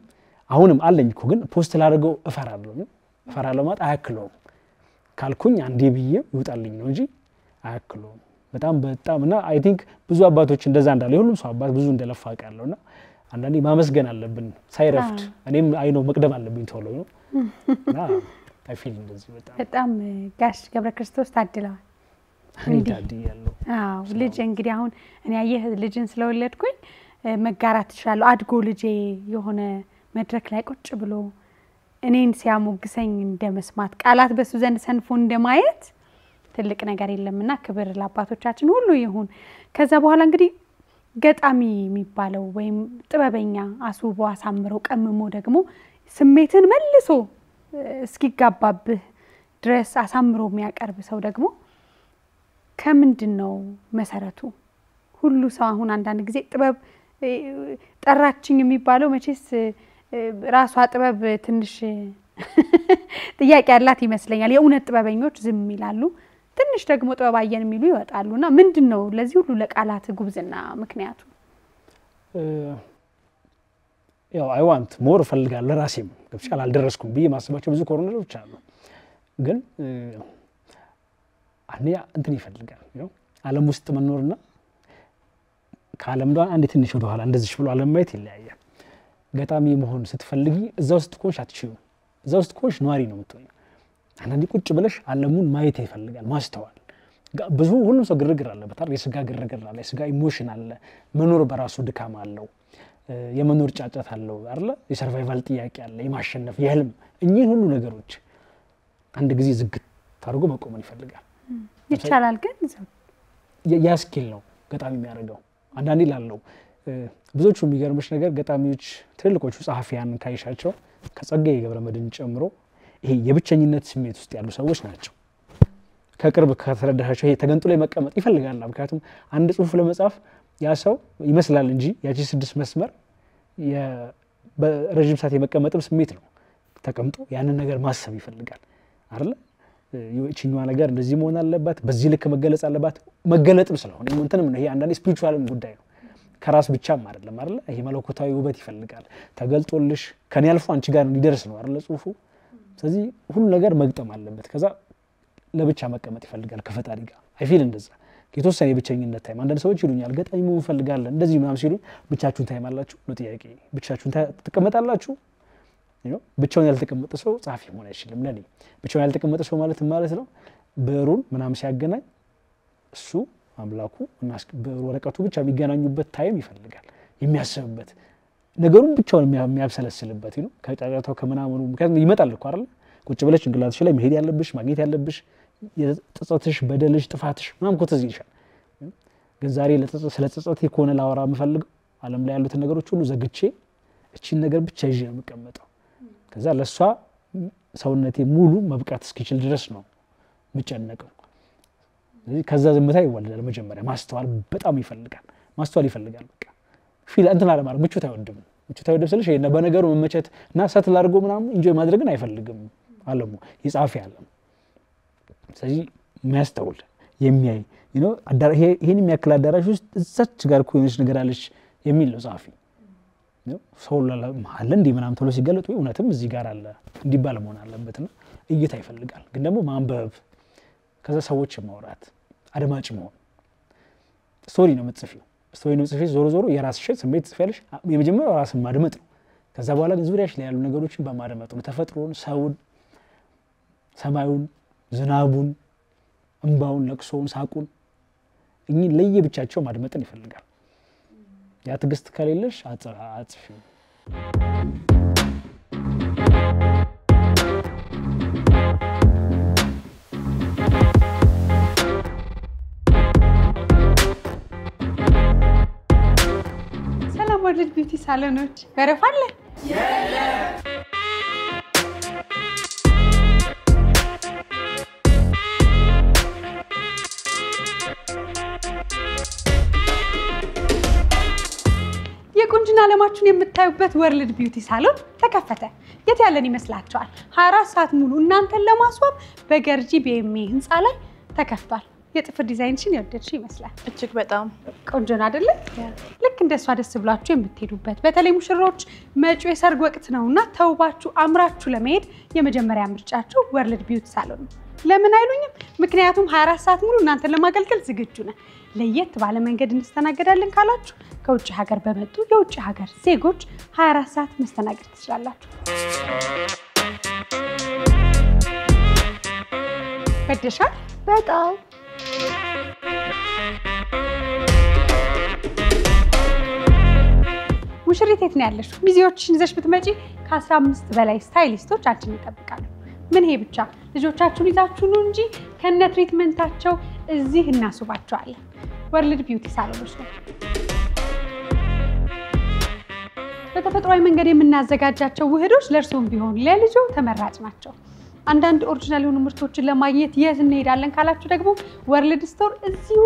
አሁንም አለኝ እኮ ግን ፖስት ላደርገው እፈራለሁ ማለት አያክለው ካልኩኝ አንዴ ብዬ ይውጣልኝ ነው እንጂ አያክለው በጣም እና አይ ቲንክ ብዙ አባቶች እንደዛ እንዳለ ሁሉም ሰው አባት ብዙ እንደለፋ ቃለውና አንዳንዴ ማመስገን አለብን ሳይረፍድ እኔም አይ ነው መቅደም አለብኝ ተወሎ ነው እና አይ ፊል እንደዚህ በጣም ጋሽ ገብረ ክርስቶስ ታድለዋል እንዴ ያለው ልጅ እንግዲህ አሁን እኔ ያየህ ልጅን ስለወለድኩኝ መጋራት ይችላል አድጎ ልጄ የሆነ መድረክ ላይ ቁጭ ብሎ እኔን ሲያሞግሰኝ እንደመስማት ቃላት በሱ ዘንድ ሰንፎ እንደማየት ትልቅ ነገር የለምና ክብር ለአባቶቻችን ሁሉ ይሁን ከዛ በኋላ እንግዲህ ገጣሚ የሚባለው ወይም ጥበበኛ አስውቦ አሳምሮ ቀምሞ ደግሞ ስሜትን መልሶ እስኪጋባብህ ድረስ አሳምሮ የሚያቀርብ ሰው ደግሞ ከምንድነው መሰረቱ ሁሉ ሰው አሁን አንዳንድ ጊዜ ጥበብ ጠራችኝ የሚባለው መቼስ ራሷ ጥበብ ትንሽ ጥያቄ ያላት ይመስለኛል የኡነት ጥበበኞች ዝም ይላሉ ትንሽ ደግሞ ጥበብ አየን የሚሉ ይወጣሉና ምንድነው ለዚህ ሁሉ ለቃላት ጉብዝና ምክንያቱ ያው አይ ዋንት ሞር ፈልጋለሁ ለራሴም ገብቻል አልደረስኩም ብዬ ማስባቸው ብዙ ኮርነሮች አሉ ግን አንያ እንትን ይፈልጋል ነው ዓለም ውስጥ መኖርና ከዓለም ዳን አንዴ ትንሽ ወደ ኋላ እንደዚህ ብሎ ዓለም ማየት ይለያያል ገጣሚ መሆን ስትፈልጊ እዛው ውስጥ ኮንሽ አትችዩ እዛው ውስጥ ኮንሽ ኗሪ ነው የምትሆኚው አንዴ ቁጭ ብለሽ ዓለሙን ማየት ይፈልጋል ማስተዋል ብዙ ሁሉም ሰው ግርግር አለበት አይደል የስጋ ግርግር አለ የስጋ ኢሞሽን አለ መኖር በራሱ ድካም አለው የመኖር ጫጫት አለው አይደል የሰርቫይቫል ጥያቄ አለ የማሸነፍ የህልም እኚህ ሁሉ ነገሮች አንድ ጊዜ ዝግት ታርጎ መቆም ይፈልጋል ይቻላል ግን ያስኪል ነው ገጣሚ የሚያደርገው አንዳንዴ ላለው ብዙዎቹ የሚገርምሽ ነገር ገጣሚዎች ትልልቆቹ ጻፊያን ካይሻቸው ከጸጋዬ ገብረመድህን ጨምሮ ይሄ የብቸኝነት ስሜት ውስጥ ያሉ ሰዎች ናቸው ከቅርብ ከተረዳቸው ይሄ ተገንጥሎ መቀመጥ ይፈልጋል ምክንያቱም አንድ ጽሁፍ ለመጻፍ ያ ሰው ይመስላል እንጂ ያቺ 6 መስመር በረጅም ሰዓት የመቀመጥም ስሜት ነው ተቀምጦ ያንን ነገር ማሰብ ይፈልጋል አይደል ይቺኛዋ ነገር እንደዚህ መሆን አለባት በዚህ ልክ መገለጽ አለባት መገለጥም ስለሆነ እንትንም ነው ይሄ አንዳንዴ ስፒሪቹዋልም ጉዳይ ነው ከራስ ብቻም አይደለም አይደል ይሄ መለኮታዊ ውበት ይፈልጋል ተገልጦልሽ ከኔ አልፎ አንቺ ጋር እንዲደርስ ነው አይደል ጽሁፉ ስለዚህ ሁሉ ነገር መግጠም አለበት ከዛ ለብቻ መቀመጥ ይፈልጋል ከፈጣሪ ጋር አይፊል እንደዛ የተወሰነ የብቸኝነት ታይም አንዳንድ ሰዎች ይሉኛል ገጣሚ መሆን ፈልጋለሁ እንደዚህ ምናምን ሲሉ ብቻችሁን ታይም አላችሁ ነው ጥያቄ ብቻችሁን ተቀመጣላችሁ ብቻውን ያልተቀመጠ ሰው ጻፊ መሆን አይችልም ለኔ ብቻውን ያልተቀመጠ ሰው ማለት ነው ብሩን ምናምን ሲያገናኝ እሱ አምላኩ እና ወረቀቱ ብቻ የሚገናኙበት ታይም ይፈልጋል የሚያስብበት ነገሩን ብቻውን የሚያብሰለስልበት ነው ከጫጫታው ከመናመኑ ምክንያቱም ይመጣል እኮ አይደል ቁጭ ብለሽ እንግላትሽ ላይ መሄድ ያለብሽ ማግኘት ያለብሽ የጸጸትሽ በደልሽ ጥፋትሽ ምናምን ኮተዝ ይሻል ግን ዛሬ ስለጸጸት ይኮነ ላወራ የምፈልገው ዓለም ላይ ያሉት ነገሮች ሁሉ ዘግቼ እቺን ነገር ብቻ ይዤ የምቀመጠው ከዛ ለሷ ሰውነቴ ሙሉ መብቃት እስኪችል ድረስ ነው ምጨነቀው ከዛ ዝምታ ይወለዳል መጀመሪያ ማስተዋል በጣም ይፈልጋል በቃ ፊል እንትን አለ ማለት ምቾት አይወድም ስለሽ እና በነገሩ መመቸት እና ሰትል አድርጎ ምናምን ኢንጆይ ማድረግን አይፈልግም ዓለሙ ይጻፍ ያለም ስለዚህ የሚያስተውል የሚያይ ይሄን የሚያክል አዳራሽ ውስጥ እዛች ጋር እኮ የሆነች ነገር አለች የሚል ነው ጻፊ ሰው ለማለ እንዲ ምናምን ተሎ ሲገለጥ ወይ እውነትም እዚህ ጋር አለ እንዲባል መሆን አለበትና እይታ ይፈልጋል ግን ደግሞ ማንበብ ከዛ ሰዎች ማውራት አድማጭ መሆን ስቶሪ ነው የምትጽፊው ዞሮ የራስሽ ስሜት ጽፈለሽ የመጀመሪያው ራስን ማድመጥ ነው ከዛ በኋላ ግን ዙሪያሽ ላይ ያሉ ነገሮችን በማድመጥ ነው ተፈጥሮን ሰውን ሰማዩን ዝናቡን እንባውን ለቅሶውን ሳቁን እኚህ ለየብቻቸው ማድመጥን ይፈልጋል ያ ትግስት ከሌለሽ አጽፊው ሰላም ወርልድ ቢዩቲ ሳሎኖች በረፋ አለ የቁንጅና ዓለማችሁን የምታዩበት ወርልድ ቢዩቲ ሳሎን ተከፈተ የት ያለን ይመስላችኋል 24 ሰዓት ሙሉ እናንተን ለማስዋብ በገርጂ ቢኤምኤ ህንጻ ላይ ተከፍቷል የጥፍር ዲዛይንሽን የወደድሽ ይመስላል እጅግ በጣም ቆንጆ ነው አይደል ልክ እንደሷ ደስ ብላችሁ የምትሄዱበት በተለይ ሙሽሮች መጪው የሰርግ ወቅት ነውና ተውባችሁ አምራችሁ ለመሄድ የመጀመሪያ ምርጫችሁ ወርልድ ቢዩቲ ሳሎን ነው ለምን አይሉኝም ምክንያቱም 24 ሰዓት ሙሉ እናንተን ለማገልገል ዝግጁ ነን ለየት ባለ መንገድ እንስተናገዳለን ካላችሁ ከውጭ ሀገር በመጡ የውጭ ሀገር ዜጎች 24 ሰዓት መስተናገድ ትችላላችሁ ወደሻል በጣም ሙሽሪት የት ነው ያለሽ ሚዜዎችሽን ይዘሽ ብትመጪ ከ15 በላይ ስታይሊስቶች አንቺን ይጠብቃሉ ምን ይሄ ብቻ ልጆቻችሁን ይዛችሁ ነው እንጂ ከነ ትሪትመንታቸው እዚህ እናስባቸዋለን ወርልድ ቢዩቲ ሳሎኖች ነው በተፈጥሯዊ መንገድ የምናዘጋጃቸው ውህዶች ለእርሶም ቢሆን ለልጆ ተመራጭ ናቸው አንዳንድ ኦሪጂናል የሆኑ ምርቶችን ለማግኘት የት እንሄዳለን ካላችሁ ደግሞ ወርልድ ስቶር እዚሁ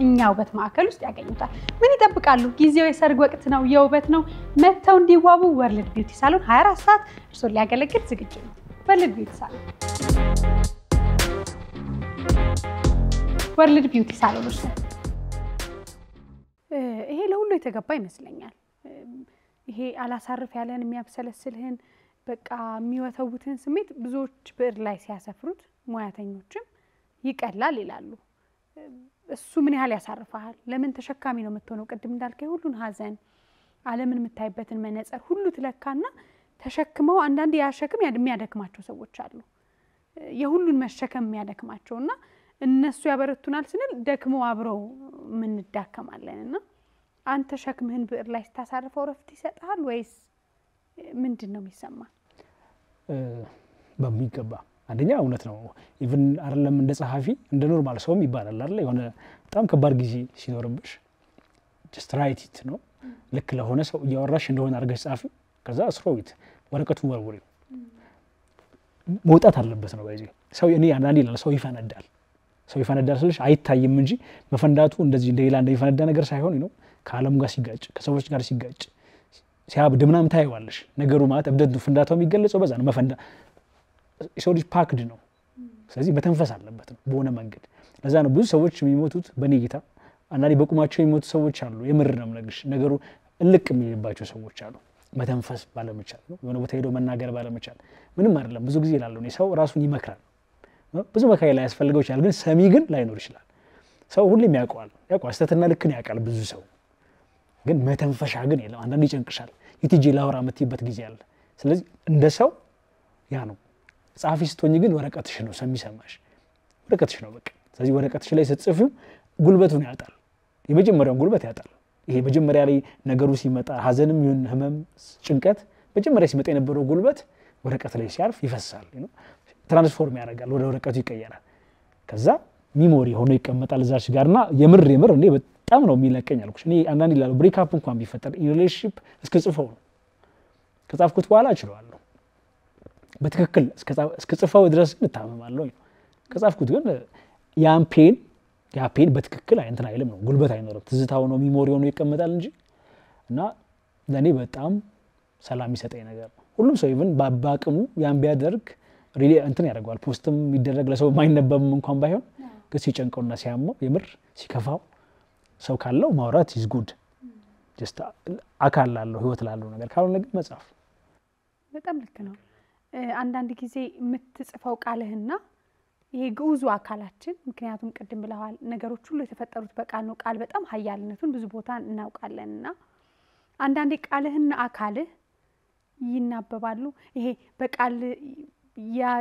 እኛ ውበት ማዕከል ውስጥ ያገኙታል ምን ይጠብቃሉ ጊዜው የሰርግ ወቅት ነው የውበት ነው መተው እንዲዋቡ ወርልድ ቢዩቲ ሳሎን 24 ሰዓት እርሶን ሊያገለግል ዝግጁ ነው ወርልድ ቢዩቲ ሳሎን ወርልድ ቢዩቲ ሳሎኖች ነው ይሄ ለሁሉ የተገባ ይመስለኛል ይሄ አላሳርፍ ያለን የሚያብሰለስልህን በቃ የሚወተውትን ስሜት ብዙዎች ብዕር ላይ ሲያሰፍሩት ሙያተኞችም ይቀላል ይላሉ እሱ ምን ያህል ያሳርፋል ለምን ተሸካሚ ነው የምትሆነው ቅድም እንዳልከኝ ሁሉን ሀዘን ዓለምን የምታይበትን መነጽር ሁሉ ትለካና ተሸክመው አንዳንድ ያሸክም የሚያደክማቸው ሰዎች አሉ የሁሉን መሸከም የሚያደክማቸውና እነሱ ያበረቱናል ስንል ደክሞ አብረው ምን እንዳከማለንና አንተ ሸክምህን ብዕር ላይ ስታሳርፈው ረፍት ይሰጣል ወይስ ምንድነው የሚሰማ በሚገባ አንደኛ እውነት ነው ኢቭን አይደለም እንደ ጸሐፊ እንደ ኖርማል ሰውም ይባላል አይደል የሆነ በጣም ከባድ ጊዜ ሲኖርብሽ just write it ነው ልክ ለሆነ ሰው ያወራሽ እንደሆነ አርገሽ ጻፊ ከዛ ስሮዊት ወረቀቱን ወርውሪው መውጣት አለበት ነው ባይዚ ሰው እኔ አንዳንዴ ይላል ሰው ይፈነዳል ስለሽ አይታይም እንጂ መፈንዳቱ እንደዚህ እንደሌላ እንደይፈነዳ ነገር ሳይሆን ነው ከዓለም ጋር ሲጋጭ ከሰዎች ጋር ሲጋጭ ሲያብድ ምናምን ታይዋለሽ ነገሩ ማለት እብደቱ ፍንዳታው የሚገለጸው በዛ ነው መፈንዳ ሰው ልጅ ፓክድ ነው ስለዚህ መተንፈስ አለበት ነው በሆነ መንገድ ለዛ ነው ብዙ ሰዎች የሚሞቱት በኔጌታ አንዳንዴ በቁማቸው የሚሞቱ ሰዎች አሉ የምር ነው ነገሩ እልቅ የሚባቸው ሰዎች አሉ መተንፈስ ባለመቻል ነው የሆነ ቦታ ሄዶ መናገር ባለመቻል ምንም አይደለም ብዙ ጊዜ ይላሉ ሰው ራሱን ይመክራል ብዙ መካይ ላይ ያስፈልገው ይችላል ግን ሰሚ ግን ላይኖር ይችላል ሰው ሁሉም ያውቃል ስተትና ልክን ያውቃል ብዙ ሰው ግን መተንፈሻ ግን የለም አንዳንዴ ይጨንቅሻል ይትጂ ላውራ መጥይበት ጊዜ አለ ስለዚህ እንደ ሰው ያ ነው ጻፊ ስትሆኚ ግን ወረቀትሽ ነው ሰሚ ሰማሽ ወረቀትሽ ነው በቃ ስለዚህ ወረቀትሽ ላይ ስትጽፊው ጉልበቱን ያጣል የመጀመሪያው ጉልበት ያጣል ይሄ መጀመሪያ ላይ ነገሩ ሲመጣ ሀዘንም ይሁን ህመም ጭንቀት መጀመሪያ ሲመጣ የነበረው ጉልበት ወረቀት ላይ ሲያርፍ ይፈሳል ትራንስፎርም ያደርጋል ወደ ወረቀቱ ይቀየራል ከዛ ሚሞሪ ሆኖ ይቀመጣል እዛች ጋርና የምር እንዴ በጣም ነው የሚለቀኝ አልኩሽ እኔ አንዳንድ ይላል ብሬክ አፕ እንኳን ቢፈጠር ሪሌሽንሺፕ እስከጽፈው ነው ከጻፍኩት በኋላ እችላለሁ በትክክል እስከጽፈው ድረስ እንታመማለሁ ከጻፍኩት ግን ያን ፔን በትክክል እንትን አይልም ነው ጉልበት አይኖርም ትዝታው ነው ሚሞሪ ሆኖ ይቀመጣል እንጂ እና ለኔ በጣም ሰላም ይሰጠኝ ነገር ነው ሁሉም ሰው ኢቭን ባባቅሙ ያን ቢያደርግ ሪሊ እንትን ያደርጋል ፖስትም ይደረግ ለሰው ማይነበብም እንኳን ባይሆን ግን ሲጨንቀውና ሲያመው የምር ሲከፋው ሰው ካለው ማውራት is good just አካል ላለው ህይወት ላለው ነገር ካልሆነ ግን መጻፍ በጣም ልክ ነው አንዳንድ ጊዜ የምትጽፈው ቃልህና ይሄ ግዑዙ አካላችን ምክንያቱም ቅድም ብለዋል ነገሮች ሁሉ የተፈጠሩት በቃል ነው ቃል በጣም ኃያልነቱን ብዙ ቦታ እናውቃለንና አንዳንዴ ቃልህና አካልህ ይናበባሉ ይሄ በቃል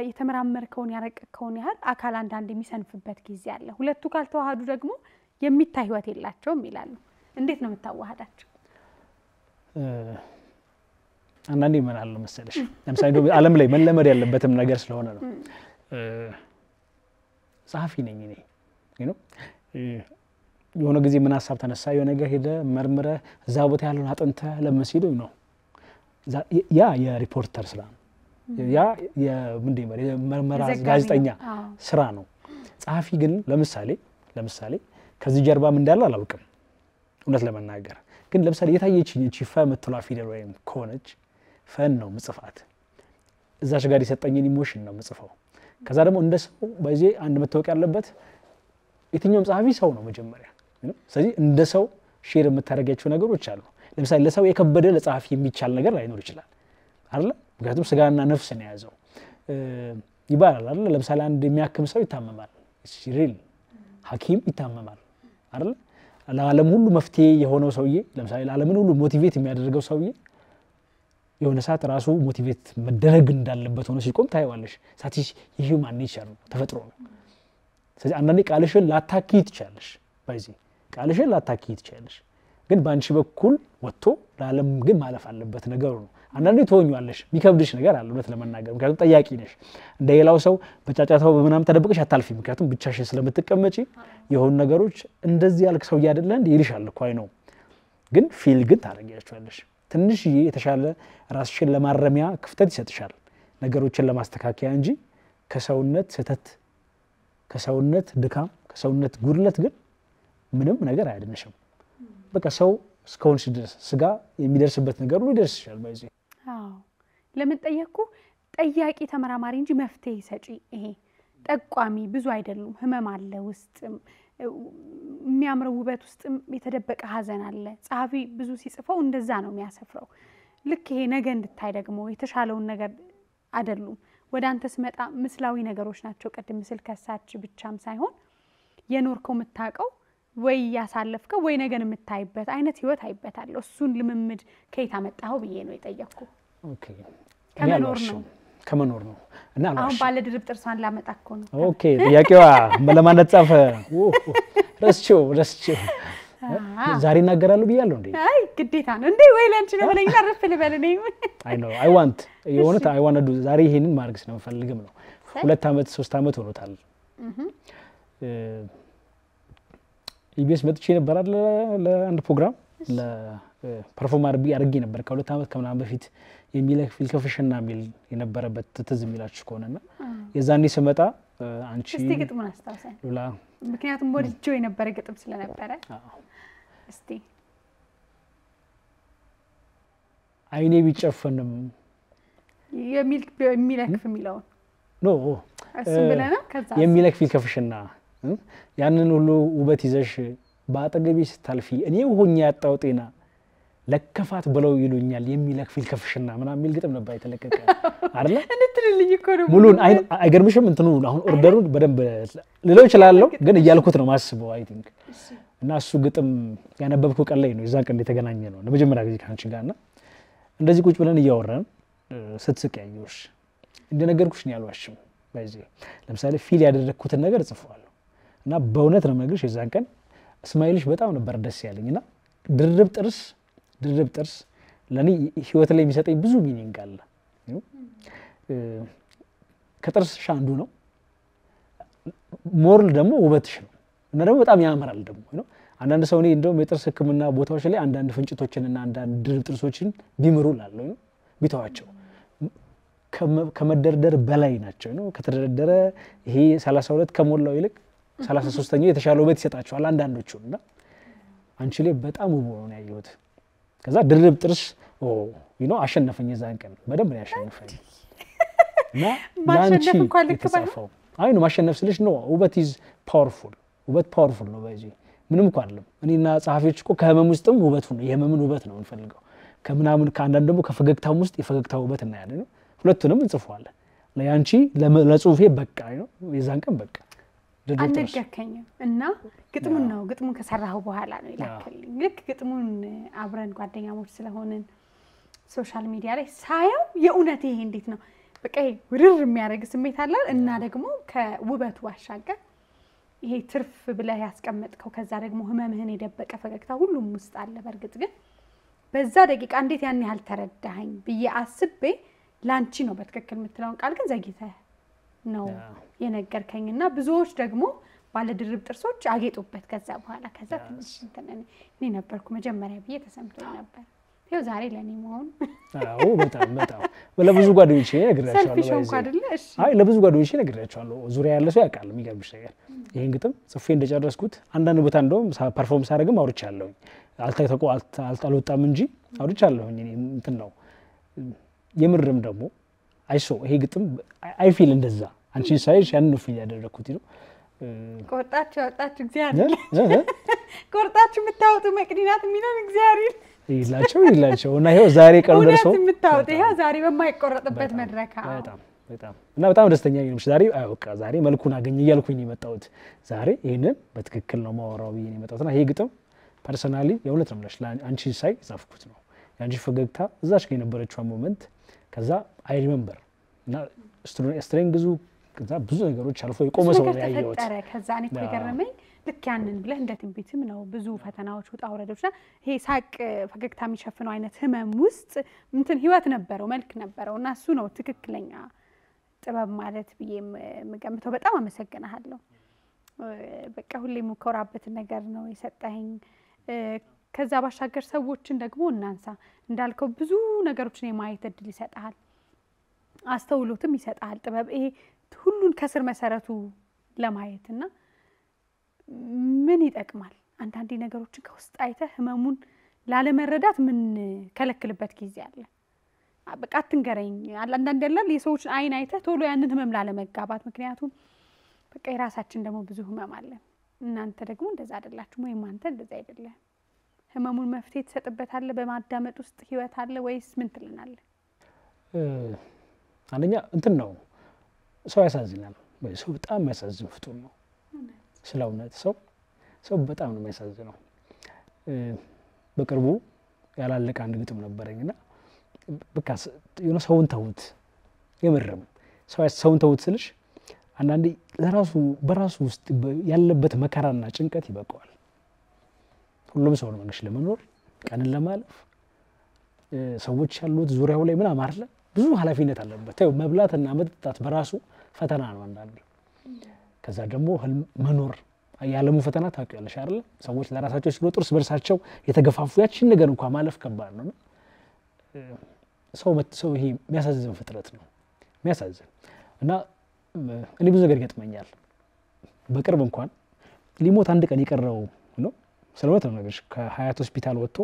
የተመራመርከውን ያረቀከውን ያህል አካል አንዳንዴ የሚሰንፍበት ጊዜ አለ ሁለቱ ካልተዋሃዱ ደግሞ የሚታይ ህይወት የላቸውም ይላሉ እንዴት ነው የምታዋሃዳቸው አንዳንዴ ምን አለ መሰለሽ ለምሳሌ ዓለም ላይ መለመድ ያለበትም ነገር ስለሆነ ነው ጻፊ ነኝ እኔ የሆነ ጊዜ ምን ሐሳብ ተነሳ የሆነ ነገር ሄደ መርምረ እዛ ቦታ ያለውን አጥንተ ለምሲሉ ነው ያ የሪፖርተር ስራ ነው ያ የምንድነው የመርመራ ጋዜጠኛ ስራ ነው ጻፊ ግን ለምሳሌ ከዚህ ጀርባ ምን እንዳለ አላውቅም እውነት ለመናገር ግን ለምሳሌ የታየችኝ እቺ ፈ መጥቷ ፊደል ወይም ኮነች ፈን ነው ምጽፋት እዛሽ ጋር የሰጠኝን ኢሞሽን ነው ምጽፈው ከዛ ደግሞ እንደሰው በዚህ አንድ መታወቅ ያለበት የትኛውም ጻፊ ሰው ነው መጀመሪያ ስለዚህ እንደ ሰው ሼር የምታረጋቸው ነገሮች አሉ ለምሳሌ ለሰው የከበደ ለጻፊ የሚቻል ነገር ላይኖር ይችላል አይደል ምክንያቱም ስጋና ነፍስ ነው ያዘው ይባላል አይደል ለምሳሌ አንድ የሚያክም ሰው ይታመማል ሲሪል ሐኪም ይታመማል አይደል ለዓለም ሁሉ መፍትሄ የሆነው ሰውዬ ለምሳሌ ለዓለም ሁሉ ሞቲቬት የሚያደርገው ሰውዬ የሆነ ሰዓት ራሱ ሞቲቬት መደረግ እንዳለበት ሆኖ ሲቆም ታይዋለሽ ሳቲሽ የሂውማን ኔቸር ነው ተፈጥሮ ነው ስለዚህ አንዳንዴ ቃልሽን ላታኪ ትችላለሽ በዚህ ቃልሽን ላታኪ ትችላለሽ ግን ባንቺ በኩል ወጥቶ ለዓለም ግን ማለፍ አለበት ነገር ነው አንዳንዴ ተወኛለሽ የሚከብድሽ ነገር አለ እውነት ለመናገር ምክንያቱም ጠያቂ ነሽ እንደሌላው ሰው በጫጫታው በመናም ተደብቀሽ አታልፊ ምክንያቱም ብቻሽን ስለምትቀመጪ የሆኑ ነገሮች እንደዚህ ያልክ ሰው ያደለ እንደ ይልሻል እኮ አይ ነው ግን ፊል ግን ታረጋያችኋለሽ ትንሽ የተሻለ ራስሽን ለማረሚያ ክፍተት ይሰጥሻል ነገሮችን ለማስተካከያ እንጂ ከሰውነት ሰተት ከሰውነት ድካም ከሰውነት ጉድለት ግን ምንም ነገር አይደነሽም በቃ ሰው እስከሆንሽ ድረስ ስጋ የሚደርስበት ነገር ሁሉ ይደርስሻል በዚህ ለምን ጠየቅኩ ጠያቂ ተመራማሪ እንጂ መፍትሄ ሰጪ ይሄ ጠቋሚ ብዙ አይደሉም ህመም አለ ውስጥ የሚያምረው ውበት ውስጥ የተደበቀ ሀዘን አለ ጻፊ ብዙ ሲጽፈው እንደዛ ነው የሚያሰፍረው ልክ ይሄ ነገ እንድታይ ደግሞ የተሻለውን ነገር አይደሉም ወደ አንተ ስመጣ ምስላዊ ነገሮች ናቸው ቀድም ምስል ከሳች ብቻም ሳይሆን የኖርከው መታቀው ወይ ያሳለፍከው ወይ ነገን የምታይበት አይነት ህይወት አይበታለሁ እሱን ልምምድ ከየት አመጣው ብዬ ነው የጠየቅኩ ኦኬ ከመኖር ነው እና አሁን ባለ ድርብ ጥርሷን ላመጣከው ነው ኦኬ ጥያቄዋ ለማለት ጻፈ ረስቸው ዛሬ እናገራለሁ ብያለሁ እንዴ አይ ግዴታ ነው እንዴ ወይ ላንቺ ነው ለኛ አረፍ ልበል ነኝ አይ ኖ አይ ዋንት የሆነ አይ ዋንት ዱ ዛሬ ይሄንን ማድረግ ስለምፈልግም ነው 2 አመት 3 አመት ሆኖታል ኢቢኤስ መጥቼ ነበር አይደል ለአንድ ፕሮግራም ለፐርፎርም አድርጌ ነበር ከ2 አመት ከምናምን በፊት የሚለክ ፊል ከፍሽና ሚል የነበረበት ትዝ የሚላችሁ ከሆነና የዛኔ ስመጣ አንቺ እስቲ ግጥሙን አስተዋሰን ሉላ ምክንያቱም ወድጆ የነበረ ግጥም ስለነበረ እስቲ አይኔ ቢጨፈንም የሚለክፍ የሚለው ኖ እሱ ብለና ከዛ የሚለክ ፊል ከፍሽና ያንን ሁሉ ውበት ይዘሽ ባጠገቢ ስታልፊ እኔ ሆኜ ያጣው ጤና ለከፋት ብለው ይሉኛል የሚለክፊል ከፍሽና ምናምን የሚል ግጥም ነበር የተለቀቀ አይደለ እንትልልኝ እኮ ነው ሙሉን አይገርምሽም እንትኑ አሁን ኦርደሩን በደንብ ልለው ይችላልው ግን እያልኩት ነው ማስበው አይ ቲንክ እና እሱ ግጥም ያነበብኩ ቀን ላይ ነው የዛን ቀን የተገናኘ ነው ለመጀመሪያ ጊዜ ካንቺ ጋርና እንደዚህ ቁጭ ብለን እያወራን ስትስቅ ያየሁሽ እንደነገርኩሽ ነው ያልዋሽም በዚህ ለምሳሌ ፊል ያደረኩትን ነገር ጽፈዋለሁ እና በእውነት ነው የምነግርሽ የዛን ቀን ስማይልሽ በጣም ነበር ደስ ያለኝና ድርብ ጥርስ ለኔ ህይወት ላይ የሚሰጠኝ ብዙ ሚኒንግ አለ ከጥርስሽ አንዱ ነው ሞራል ደግሞ ውበትሽ ነው እና ደግሞ በጣም ያምራል ደግሞ ነው አንዳንድ ሰው እኔ እንደውም የጥርስ ህክምና ቦታዎች ላይ አንዳንድ ፍንጭቶችንና አንዳንድ ድርብ ጥርሶችን ቢምሩ ላለው ነው ቢተዋቸው ከመደርደር በላይ ናቸው ነው ከተደረደረ ይሄ 32 ከሞላው ይልቅ 33ኛው የተሻለ ውበት ይሰጣቸዋል አንዳንዶቹና አንቺ ላይ በጣም ውብ ነው ያየሁት ከዛ ድርብ ጥርስ አሸነፈኝ የዛን ቀን በደንብ ነው ያሸነፈኝ እና ማሸነፍ እንኳን ልክ ባይሆን አይ ነው ማሸነፍ ስልሽ ነው ውበት is powerful ውበት ፓወርፉል ነው በዚህ ምንም እንኳን አይደለም እኔና ጸሐፊዎች እኮ ከህመም ውስጥም ውበት ነው የህመምን ውበት ነው እንፈልገው ከምናምን ከአንዳንድ ደግሞ ከፈገግታም ውስጥ የፈገግታው ውበት እናያለን ሁለቱንም እንጽፈዋለን ለያንቺ ለጽሁፌ በቃ ነው የዛን ቀን በቃ አንገከኝም እና ግጥሙን ከሰራው በኋላ ነው ይላከልኝ ልክ ግጥሙን አብረን ጓደኛሞች ስለሆነን ሶሻል ሚዲያ ላይ ሳየው የኡነት ይሄ እንዴት ነው በቃ ውርር የሚያደርግ ስሜት አለ እና ደግሞ ከውበቱ ባሻገር ይሄ ትርፍ ብለህ ያስቀመጥከው ከዛ ደግሞ ህመምህን የደበቀ ፈገግታ ሁሉም ውስጥ አለ በርግጥ ግን በዛ ደቂቃ እንዴት ያን ያህል ተረዳኸኝ ብዬ አስቤ ላንቺ ነው በትክክል የምትለውን ቃል ግን ዘግይተህ ነው የነገርከኝና ብዙዎች ደግሞ ባለ ድርብ ጥርሶች አጌጡበት ከዛ በኋላ ከዛ ትንሽ እኔ ነበርኩ መጀመሪያ ብዬ ተሰምቶኝ ነበር ይሄው ዛሬ ለኔ መሆን በጣም ለብዙ ጓደኞቼ ነግሬያቸዋለሁ ሰልፊሽ እንኳን አይደለ እሺ አይ ለብዙ ጓደኞቼ ነግሬያቸዋለሁ ዙሪያ ያለ ሰው ያውቃል የሚገርምሽ ነገር ይሄን ግጥም ጽፌ እንደጨረስኩት አንዳንድ ቦታ እንደውም ፐርፎርም ሳደርግም አውርቻለሁ አልወጣም እንጂ አውርቻለሁ እኔ እንትን ነው የምርም ደግሞ አይሶ ይሄ ግጥም አይ ፊል እንደዛ አንቺን ሳይሽ ያን ነው ፊል ያደረኩት ነው ቆርጣችሁ እግዚአብሔር ቆርጣችሁ የምታወጡ መቅዲናት የሚለው እግዚአብሔር ይላቸው እና ይሄው ዛሬ ቀኑ ደርሶ የምታወጡ ይሄው ዛሬ በማይቆረጥበት መድረክ በጣም እና በጣም ደስተኛ ነኝ ዛሬ በቃ ዛሬ መልኩን አገኘ እያልኩኝ የመጣሁት ዛሬ ይሄንን በትክክል ነው ማወራው ብዬ ነው የመጣሁትና ይሄ ግጥም ፐርሰናሊ የእውነት ነው አንቺን ሳይ ጻፍኩት ነው ያንቺ ፈገግታ እዛች ጋር የነበረችው ሞመንት ከዛ አይ ሪሜምበር እና ስትሬንግዙ ከዛ ብዙ ነገሮች አልፎ የቆመ ሰው ነው ያየሁት ከዛ እኔ ተገረመኝ ልክ ያንን ብለህ እንደ ትንቢትም ነው ብዙ ፈተናዎች ውጣ ወረዶችና ይሄ ሳቅ ፈገግታ የሚሸፍነው አይነት ህመም ውስጥ እንትን ህይወት ነበረው መልክ ነበረውና እሱ ነው ትክክለኛ ጥበብ ማለት ብዬ የምገምተው በጣም አመሰግናለሁ በቃ ሁሌ ሙከራበት ነገር ነው የሰጠኸኝ ከዛ ባሻገር ሰዎችን ደግሞ እናንሳ እንዳልከው ብዙ ነገሮችን የማየት እድል ይሰጣል አስተውሎትም ይሰጣል ጥበብ ይሄ ሁሉን ከስር መሰረቱ ለማየትና ምን ይጠቅማል አንዳንዴ ነገሮችን ከውስጥ አይተህ ህመሙን ላለመረዳት ምን ከለክልበት ጊዜ አለ በቃ አትንገረኝ አንዳንዴ ያላል የሰዎችን አይን አይተህ ቶሎ ያንን ህመም ላለመጋባት ምክንያቱም በቃ የራሳችን ደግሞ ብዙ ህመም አለ እናንተ ደግሞ እንደዛ አይደላችሁ ወይም አንተ እንደዛ አይደለም ህመሙን መፍትሄ ተሰጥበታል በማዳመጥ ውስጥ ህይወት አለ ወይስ ምን ትልናለህ አንደኛ እንትን ነው ሰው ያሳዝናል ሰው በጣም ያሳዝን ፍጡር ነው ስለውነት ሰው በጣም ነው የሚያሳዝነው በቅርቡ ያላለቀ አንድ ግጥም ነበርኝና በቃ የሆነ ሰውን ተውት የምርም ሰውን ተውት ስልሽ አንዳንዴ በራሱ ውስጥ ያለበት መከራና ጭንቀት ይበቃዋል ሁሉም ሰው ነው መንገሽ ለመኖር ቀንን ለማለፍ ሰዎች ያሉት ዙሪያው ላይ ምን አማርለ ብዙ ኃላፊነት አለበት ታው መብላትና መጠጣት በራሱ ፈተና ነው አንዳንዴ ከዛ ደግሞ መኖር ያለሙ ፈተና ታውቂያለሽ አይደል ሰዎች ለራሳቸው ሲሉ ጥርስ በርሳቸው የተገፋፉ ያቺን ነገር እንኳን ማለፍ ከባድ ነው ሰው ይሄ የሚያሳዝን ፍጥረት ነው የሚያሳዝን እና እኔ ብዙ ነገር ገጥመኛል በቅርብ እንኳን ሊሞት አንድ ቀን ይቀረው ነው ስለሞት ነው ነገርሽ ከሀያት ሆስፒታል ወጥቶ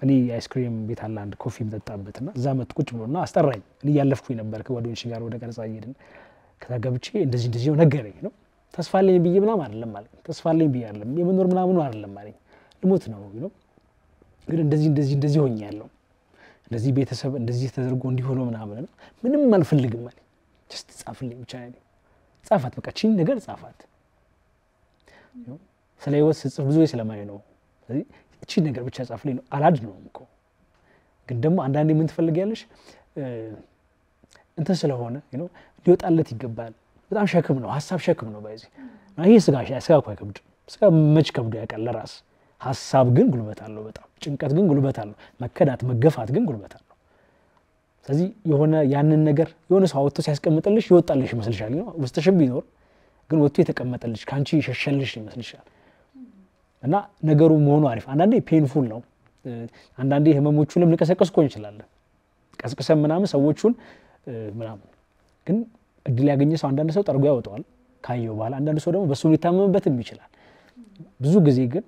እኔ አይስክሪም ቤት አለ አንድ ኮፊ መጠጣበትና እዛ መጥ ቁጭ ብሎና አስጠራኝ እኔ ያለፍኩኝ ነበር ከጓደኞቼ ጋር ወደ ቀረጻ እየሄድን ከዛ ገብቼ እንደዚህ ነው ነገረኝ ነው ተስፋለኝ ብዬ ምናምን አይደለም ማለት ተስፋለኝ ብዬ አይደለም የመኖር ምናምን አይደለም ማለት ልሞት ነው ግን እንደዚህ ሆኛለሁ እንደዚህ ቤተሰብ እንደዚህ ተደርጎ እንዲሆነ ምናምን ምንም አልፈልግም ማለት just ጻፍልኝ ብቻ ነው ጻፋት በቃ ቺን ነገር ጻፋት ስለ ህይወት ጽፍ ብዙ ስለማይ ነው ስለዚህ ቺን ነገር ብቻ ጻፍልኝ ነው አላድ ነው እኮ ግን ደግሞ አንዳንዴ ምን ትፈልጊያለሽ እንተ ስለሆነ ሊወጣለት ይገባል በጣም ሸክም ነው ሐሳብ ሸክም ነው ባይዚ ይሄ ስጋ እኮ አይከብድ ስጋ መች ከብዶ ያቀል ለራስ ሐሳብ ግን ጉልበት አለው በጣም ጭንቀት ግን ጉልበት አለው መከዳት መገፋት ግን ጉልበት አለው ስለዚህ የሆነ ያንን ነገር የሆነ ሰው አውጥቶ ሲያስቀምጥልሽ ይወጣልሽ ይመስልሻል ውስጥሽም ቢኖር ግን ወጥቶ የተቀመጠልሽ ካንቺ ይሸሸልሽ ይመስልሻል እና ነገሩ መሆኑ አሪፍ አንዳንዴ ፔንፉል ነው አንዳንዴ ህመሞቹንም ልቀሰቀስኮ ይችላል ቀስቀሰም ምናምን ሰዎቹን ምናምን ግን እድል ያገኘ ሰው አንዳንድ ሰው ጠርጎ ያወጣዋል ካየው በኋላ አንዳንድ ሰው ደግሞ በሱ ሊታመምበትም ይችላል ብዙ ጊዜ ግን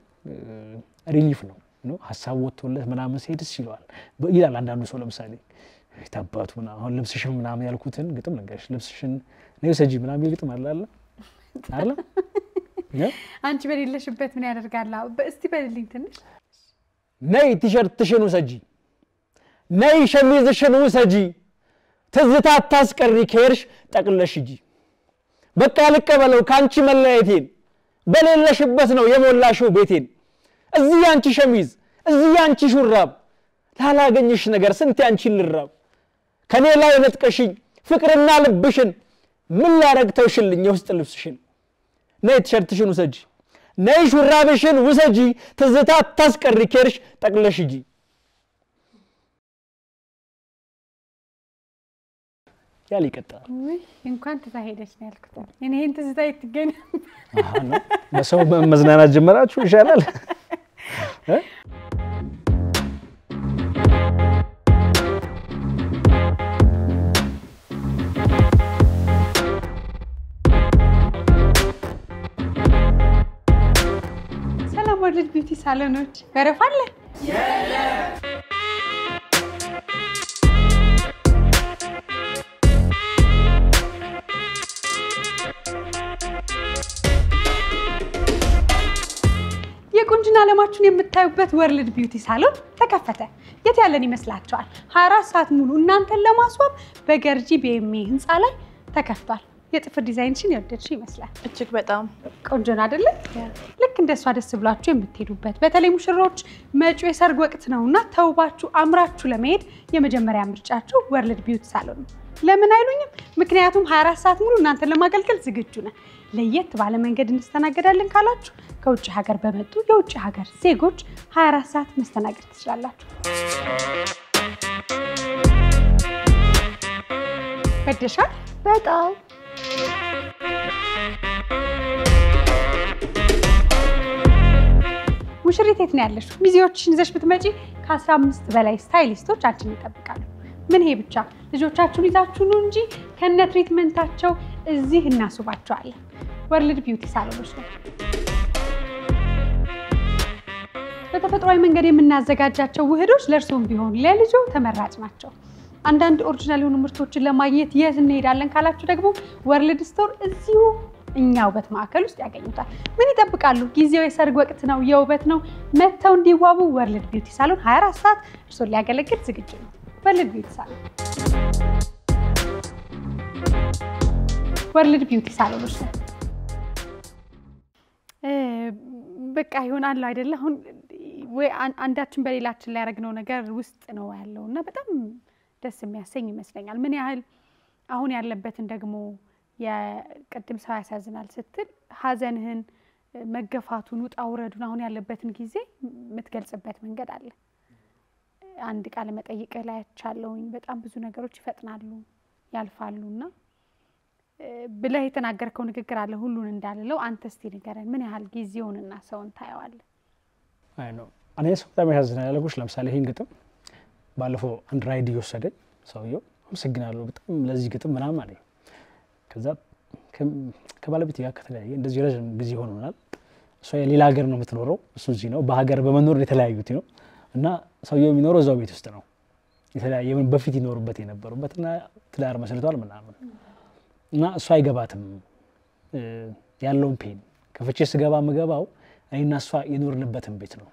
ሪሊፍ ነው ሐሳብ ወጥቶለት ምናምን ሲሄድስ ይላል አንዳንዱ ሰው ለምሳሌ ታባቱና አሁን ልብስሽን ምናምን ያልኩትን ግጥም ነገርሽ ልብስሽን ነው ሰጂ ምናምን ይልግጥም አይደል አንቺ በሌለሽበት ምን ያደርጋል እስቲ በልልኝ ትንሽ ነይ ቲሸርትሽን ሰጂ ነይ ሸሚዝሽን ሰጂ ትዝታ ታስቀሪ ከርሽ ጠቅለሽ ሂጂ በቃ ልቀበለው ካንቺ መለያየቴን በሌለሽበት ነው የሞላሽው ቤቴን እዚህ አንቺ ሸሚዝ እዚህ አንቺ ሹራብ ላላገኝሽ ነገር ስንት አንቺን ልራብ ከኔ ላይ ነጥቀሽኝ ፍቅርና ልብሽን ምን ላረግተውሽልኝ የውስጥ ልብስሽን ነይ ቲሸርትሽን ሰጂ ነይ ሹራብሽን ሰጂ ትዝታ ታስቀሪ ከርሽ ጠቅለሽ ሂጂ ያለ ይቀጣል ወይ እንኳን ተዛሄደች ነው ያልኩት እኔን ትዝታ ይትገኝ አሃ በሰው መዝናናት ጀመራችሁ ይሻላል ሰላም ወርልድ ቢዩቲ ሳሎኖች ወረፋለ የቁንጅና ዓለማችሁን የምታዩበት ወርልድ ቢዩቲ ሳሎን ተከፈተ የት ያለን ይመስላችኋል 24 ሰዓት ሙሉ እናንተን ለማስዋብ በገርጂ ቢኤምኤ ህንጻ ላይ ተከፍቷል የጥፍር ዲዛይንሽን የወደድሽ ይመስላል እጅግ በጣም ቆንጆ ነው አይደል ልክ እንደሷ ደስ ብላችሁ የምትሄዱበት በተለይ ሙሽሮች መጪው የሰርግ ወቅት ነውና ተውባችሁ አምራችሁ ለመሄድ የመጀመሪያ ምርጫችሁ ወርልድ ቢዩቲ ሳሎን ነው ለምን አይሉኝም ምክንያቱም 24 ሰዓት ሙሉ እናንተን ለማገልገል ዝግጁ ነን ለየት ባለ መንገድ እንስተናገዳለን ካላችሁ ከውጭ ሀገር በመጡ የውጭ ሀገር ዜጎች 24 ሰዓት መስተናገድ ትችላላችሁ ወደሻል በጣም ሙሽሪት የት ነው ያለሽ ሚዜዎችሽን ይዘሽ ብትመጪ ከ15 በላይ ስታይሊስቶች አንቺን ይጠብቃሉ ምን ይሄ ብቻ ልጆቻችሁን ይዛችሁ ነው እንጂ ከነ ትሪትመንታቸው እዚህ እናስባቸዋለን ወርልድ ቢዩቲ ሳሎኖች ነው በተፈጥሯዊ መንገድ የምናዘጋጃቸው ውህዶች ለእርሶም ቢሆን ለልጆ ተመራጭ ናቸው አንዳንድ ኦሪጂናል የሆኑ ምርቶችን ለማግኘት የት እንሄዳለን ካላችሁ ደግሞ ወርልድ ስቶር እዚሁ እኛ ውበት ማዕከል ውስጥ ያገኙታል ምን ይጠብቃሉ ጊዜው የሰርግ ወቅት ነው የውበት ነው መተው እንዲዋቡ ወርልድ ቢዩቲ ሳሎን 24 ሰዓት እርሶን ሊያገለግል ዝግጁ ነው ወርልድ ቢዩቲ ሳሎን ወርልድ ቢዩቲ ሳሎኖች ነው በቃ ይሆናል አይደል አሁን ወይ አንዳችን በሌላችን ላይ ያረግነው ነገር ውስጥ ነው ያለውና በጣም ደስ የሚያሰኝ ይመስለኛል ምን ያህል አሁን ያለበትን ደግሞ የቀድም ሰው ያሳዝናል ስትል ሀዘንህን መገፋቱን ውጣ ውረዱን አሁን ያለበትን ጊዜ የምትገልጽበት መንገድ አለ አንድ ቃል መጠይቅ ላይ ያቻለውኝ በጣም ብዙ ነገሮች ይፈጥናሉ ያልፋሉና ብለህ የተናገርከው ንግግር አለ ሁሉን እንዳልለው አንተ እስቲ ንገረን ምን ያህል ጊዜውንና ሰውን ታየዋለህ አይ ነው እኔ በጣም ያሳዝናል ያልኩሽ ለምሳሌ ይሄን ግጥም ባለፈው አንድ ራይድ ይወሰደኝ ሰውየው አመሰግናለሁ በጣም ለዚህ ግጥም ምናምን አለኝ ከዛ ከባለቤት ጋር ከተለያየ እንደዚህ ረጅም ጊዜ ሆኖናል እሷ የሌላ ሀገር ነው የምትኖረው እሱ እዚህ ነው በሀገር በመኖር የተለያዩት ነው እና ሰውየው የሚኖረው እዛው ቤት ውስጥ ነው የተለያየ በፊት ይኖርበት የነበሩበትና ትዳር መስርቷል ምናምን እና እሷ አይገባትም ያለውን ፔን ከፈቼ ስገባ መገባው አይና እሷ የኖርንበትን ቤት ነው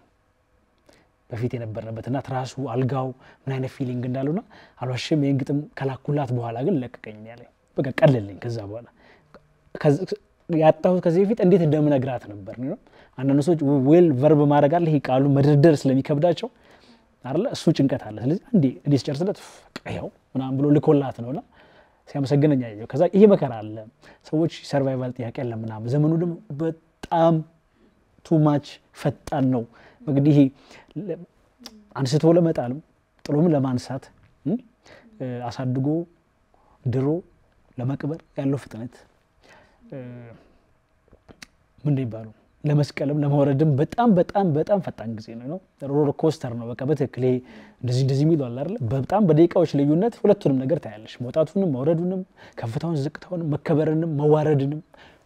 በፊት የነበርነበትና ትራሱ አልጋው ምን አይነት ፊሊንግ እንዳለውና አልዋሽም ይሄን ግጥም ከላኩላት በኋላ ግን ለቀቀኝ ያለኝ በቃ ቀለልኝ ከዛ በኋላ ያጣሁት ከዚህ በፊት እንዴት እንደምነግራት ነበር ነው አንዳንድ ሰዎች ዌል ቨርብ ማድረግ አለ ይሄ ቃሉ መደርደር ስለሚከብዳቸው አይደለ እሱ ጭንቀት አለ ስለዚህ እንዴ ስጨርስለት ቀያው ምናምን ብሎ ልኮላት ነውና ሲያመሰግነኝ ያየው ከዛ ይሄ መከራ አለ ሰዎች ሰርቫይቫል ጥያቄ አለ ምናምን ዘመኑ ደግሞ በጣም ቱ ማች ፈጣን ነው እንግዲህ አንስቶ ለመጣልም ጥሎም ለማንሳት አሳድጎ ድሮ ለመቅበር ያለው ፍጥነት ምን ይባላል ለመስቀልም ለማውረድም በጣም ፈጣን ጊዜ ነው ሮለር ኮስተር ነው በቃ በትክክል እንደዚህ የሚለው አለ አይደል በጣም በደቂቃዎች ልዩነት ሁለቱንም ነገር ታያለሽ መውጣቱንም ማውረዱንም ከፍታውን ዝቅታውንም መከበርንም መዋረድንም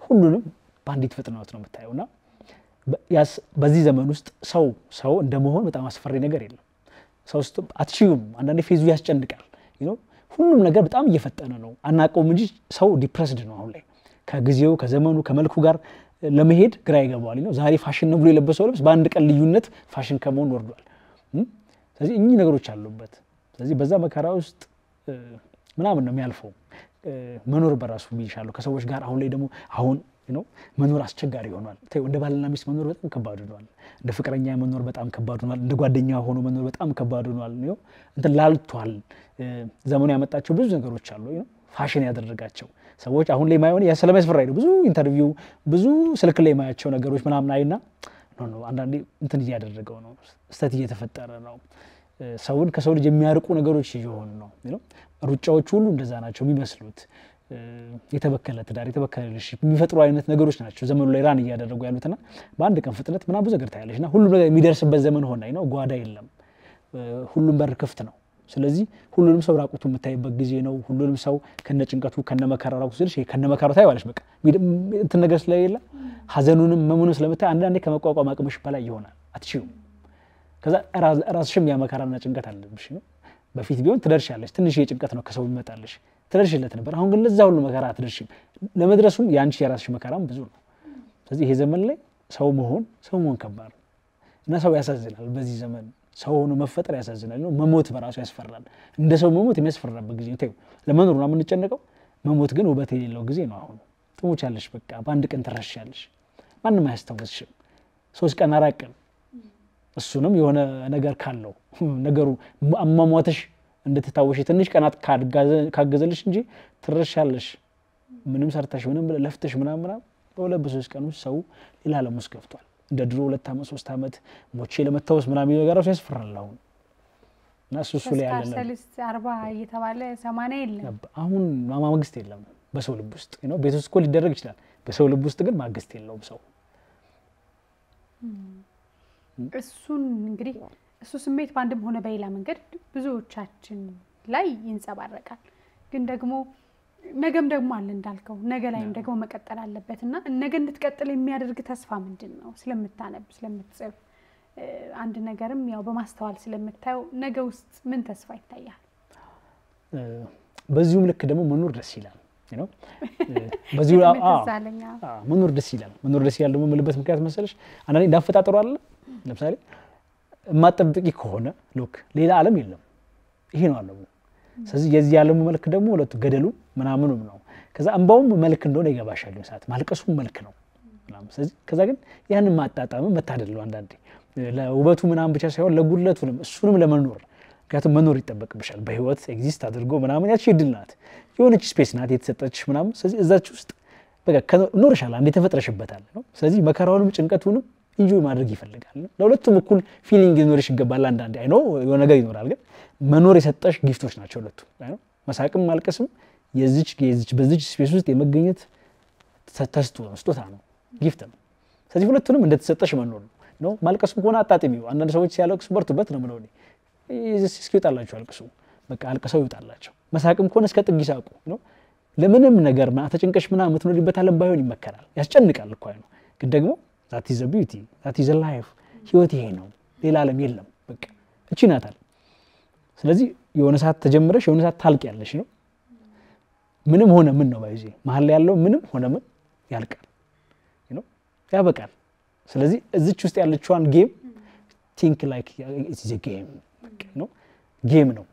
ሁሉንም በአንዲት ፍጥነት ነው የምታየውና በዚህ ዘመን ውስጥ ሰው እንደመሆን በጣም አስፈሪ ነገር የለም ሰው ውስጥ አትቺውም አንዳንዴ ፌዙ ያስጨንቃል ሁሉም ነገር በጣም እየፈጠነ ነው አናቀውም እንጂ ሰው ዲፕረስድ ነው አሁን ላይ ከጊዜው ከዘመኑ ከመልኩ ጋር ለመሄድ ግራ ይገባዋል ዛሬ ፋሽን ነው ብሎ የለበሰው ልብስ በአንድ ቀን ልዩነት ፋሽን ከመሆን ወርዷል ስለዚህ እኚህ ነገሮች አሉበት ስለዚህ በዛ መከራ ውስጥ ምናምን ነው የሚያልፈው መኖር በራሱ ቢሻለው ከሰዎች ጋር አሁን ላይ ደግሞ አሁን መኖር አስቸጋሪ ሆኗል እንደ ባልና ሚስት መኖር በጣም ከባድ ሆኗል እንደ ፍቅረኛ መኖር በጣም ከባድ ሆኗል እንደ ጓደኛ ሆኖ መኖር በጣም ከባድ ሆኗል እንትን ላልቷል ዘመኑ ያመጣቸው ብዙ ነገሮች አሉ ፋሽን ያደረጋቸው ሰዎች አሁን ላይ ማይሆን ያሰለመስፈራ ብዙ ኢንተርቪው ብዙ ስልክ ላይ ማያቸው ነገሮች ምናምን አይና ነው አንዳንዴ እንትን እያደረገው ነው ስተት እየተፈጠረ ነው ሰውን ከሰው ልጅ የሚያርቁ ነገሮች እየሆኑ ነው ሩጫዎች ሁሉ እንደዛ ናቸው የሚመስሉት የተበከለ ትዳር የተበከለ ልጅ የሚፈጥሩ አይነት ነገሮች ናቸው ዘመኑ ላይ ራን እያደረጉ ያሉትና በአንድ ቀን ፍጥነት ምናምን ብዙ ነገር ታያለሽና ሁሉም ነገር የሚደርስበት ዘመን ሆነ ጓዳ የለም ሁሉም በር ክፍት ነው ስለዚህ ሁሉንም ሰው ራቁቱ የምታይበት ጊዜ ነው ሁሉንም ሰው ከነጭንቀቱ ከነመከራው ራቁቱ ስለሽ ከነመከራው ታይዋለሽ በቃ እንትን ነገር ስለሌለ ሐዘኑንም መሙኑን ስለምታይ አንዳንዴ ከመቋቋም አቅምሽ በላይ ይሆናል አትቺው ከዛ ራስሽም ያመከራና ጭንቀት አለብሽ በፊት ቢሆን ትደርሻለሽ ትንሽ የጭንቀት ነው ከሰው ይመጣልሽ ትደርሽለት ነበር አሁን ግን ለዛው ሁሉ መከራ አትደርሽም ለመድረሱም ያንቺ የራስሽ መከራም ብዙ ነው ስለዚህ ይሄ ዘመን ላይ ሰው መሆን ከባድ ነው እና ሰው ያሳዝናል በዚህ ዘመን ሰው ሆኖ መፈጠር ያሳዝናል መሞት በራሱ ያስፈራል እንደ ሰው መሞት የሚያስፈራበት ጊዜ ነው ለመኖር ነው የምንጨነቀው መሞት ግን ውበት የሌለው ጊዜ ነው አሁን ትሞቻለሽ በቃ በአንድ ቀን ትረሻለሽ ማንንም አያስታውስሽም 3 ቀን 4 ቀን እሱንም የሆነ ነገር ካለው ነገሩ አሟሟተሽ እንድትታወሽ ትንሽ ቀናት ካገዘልሽ እንጂ ትረሻለሽ ምንም ሰርተሽ ምንም ለፍተሽ ምናምን በሁለት በሶስት ቀን ውስጥ ሰው ሌላ ዓለም ውስጥ ገብቷል እንደ ድሮ 2 ዓመት 3 ዓመት ሞቼ ለመታወስ ምናምን ነገሮች ያስፈራል አሁን እና እሱ ላይ ያለ 40 እየተባለ 80 የለም አሁን ማግስት የለም በሰው ልብ ውስጥ ቤት ውስጥ እኮ ሊደረግ ይችላል በሰው ልብ ውስጥ ግን ማግስት የለውም ሰው እሱን እንግዲህ እሱ ስሜት ባንድም ሆነ በሌላ መንገድ ብዙዎቻችን ላይ ይንጸባረቃል ግን ደግሞ ነገም ደግሞ አለ እንዳልከው ነገ ላይም ደግሞ መቀጠል አለበትና ነገ እንድትቀጥል የሚያደርግ ተስፋ ምንድነው ስለምታነብ ስለምትጽፍ አንድ ነገርም ያው በማስተዋል ስለምታየው ነገ ውስጥ ምን ተስፋ ይታያል በዚሁም ልክ ደግሞ መኖር ደስ ይላል በዚሁ መኖር ደስ ይላል ደግሞ ምልበት ምክንያት መሰለሽ አንዳንዴ እንዳፈጣጠሩ አለ ለምሳሌ ማጠብቂ ከሆነ ሉክ ሌላ ዓለም የለም ይሄ ነው ዓለሙ ስለዚህ የዚህ ዓለሙ መልክ ደግሞ ሁለቱ ገደሉ ምናምኑም ነው ከዛ እንባውም መልክ እንደሆነ ይገባሻል ሰዓት ማልቀሱም መልክ ነው ስለዚህ ከዛ ግን ያንን ማጣጣም መታደል ነው አንዳንዴ ለውበቱ ምናምን ብቻ ሳይሆን ለጉድለቱንም እሱንም ለመኖር ምክንያቱም መኖር ይጠበቅብሻል በህይወት ኤግዚስት አድርጎ ምናምን ያቺ እድል ናት የሆነች ስፔስ ናት የተሰጠችሽ ምናምን ስለዚህ እዛች ውስጥ በቃ ኖርሻል አንዴ ተፈጥረሽበታል ስለዚህ መከራውንም ጭንቀቱንም ኢንጆይ ማድረግ ይፈልጋል ለሁለቱም እኩል ፊሊንግ ይኖርሽ ይገባል አንዳንዴ አይ ኖ የሆነ ነገር ይኖራል ግን መኖር የሰጠሽ ጊፍቶች ናቸው ሁለቱ አይ ኖ መሳቅም ማልቀስም በዚች ስፔስ ውስጥ የመገኘት ስጦታ ነው ጊፍት ነው ስለዚህ ሁለቱንም እንደተሰጠሽ መኖር ነው ማልቀስም ሆነ አጣጥሚው አንዳንድ ሰዎች ሲያለቅሱ በርቱበት ነው ማለት ነው እስኪወጣላችሁ አልቅሱ በቃ አልቅሰው ይወጣላችሁ መሳቅም ሆነ እስከ ጥግ ይሳቁ ነው ለምንም ነገር ተጨንቀሽ ምናምን የምትኖሪበት ዓለም ባይሆን ይመከራል ያስጨንቃል እኮ ነው ግን ደግሞ that is a beauty that is a life ህይወት ይሄ ነው ሌላ ዓለም የለም በቃ እቺ ናታል ስለዚህ የሆነ ሰዓት ተጀምረሽ የሆነ ሰዓት ታልቂያለሽ ነው ምንም ሆነ ምን ነው ባይዚ መሐል ላይ ያለው ምንም ሆነ ምን ያልቃል ያበቃል ስለዚህ እዚች ውስጥ ያለችዋን ጌም think like it's a game ነው ጌም ነው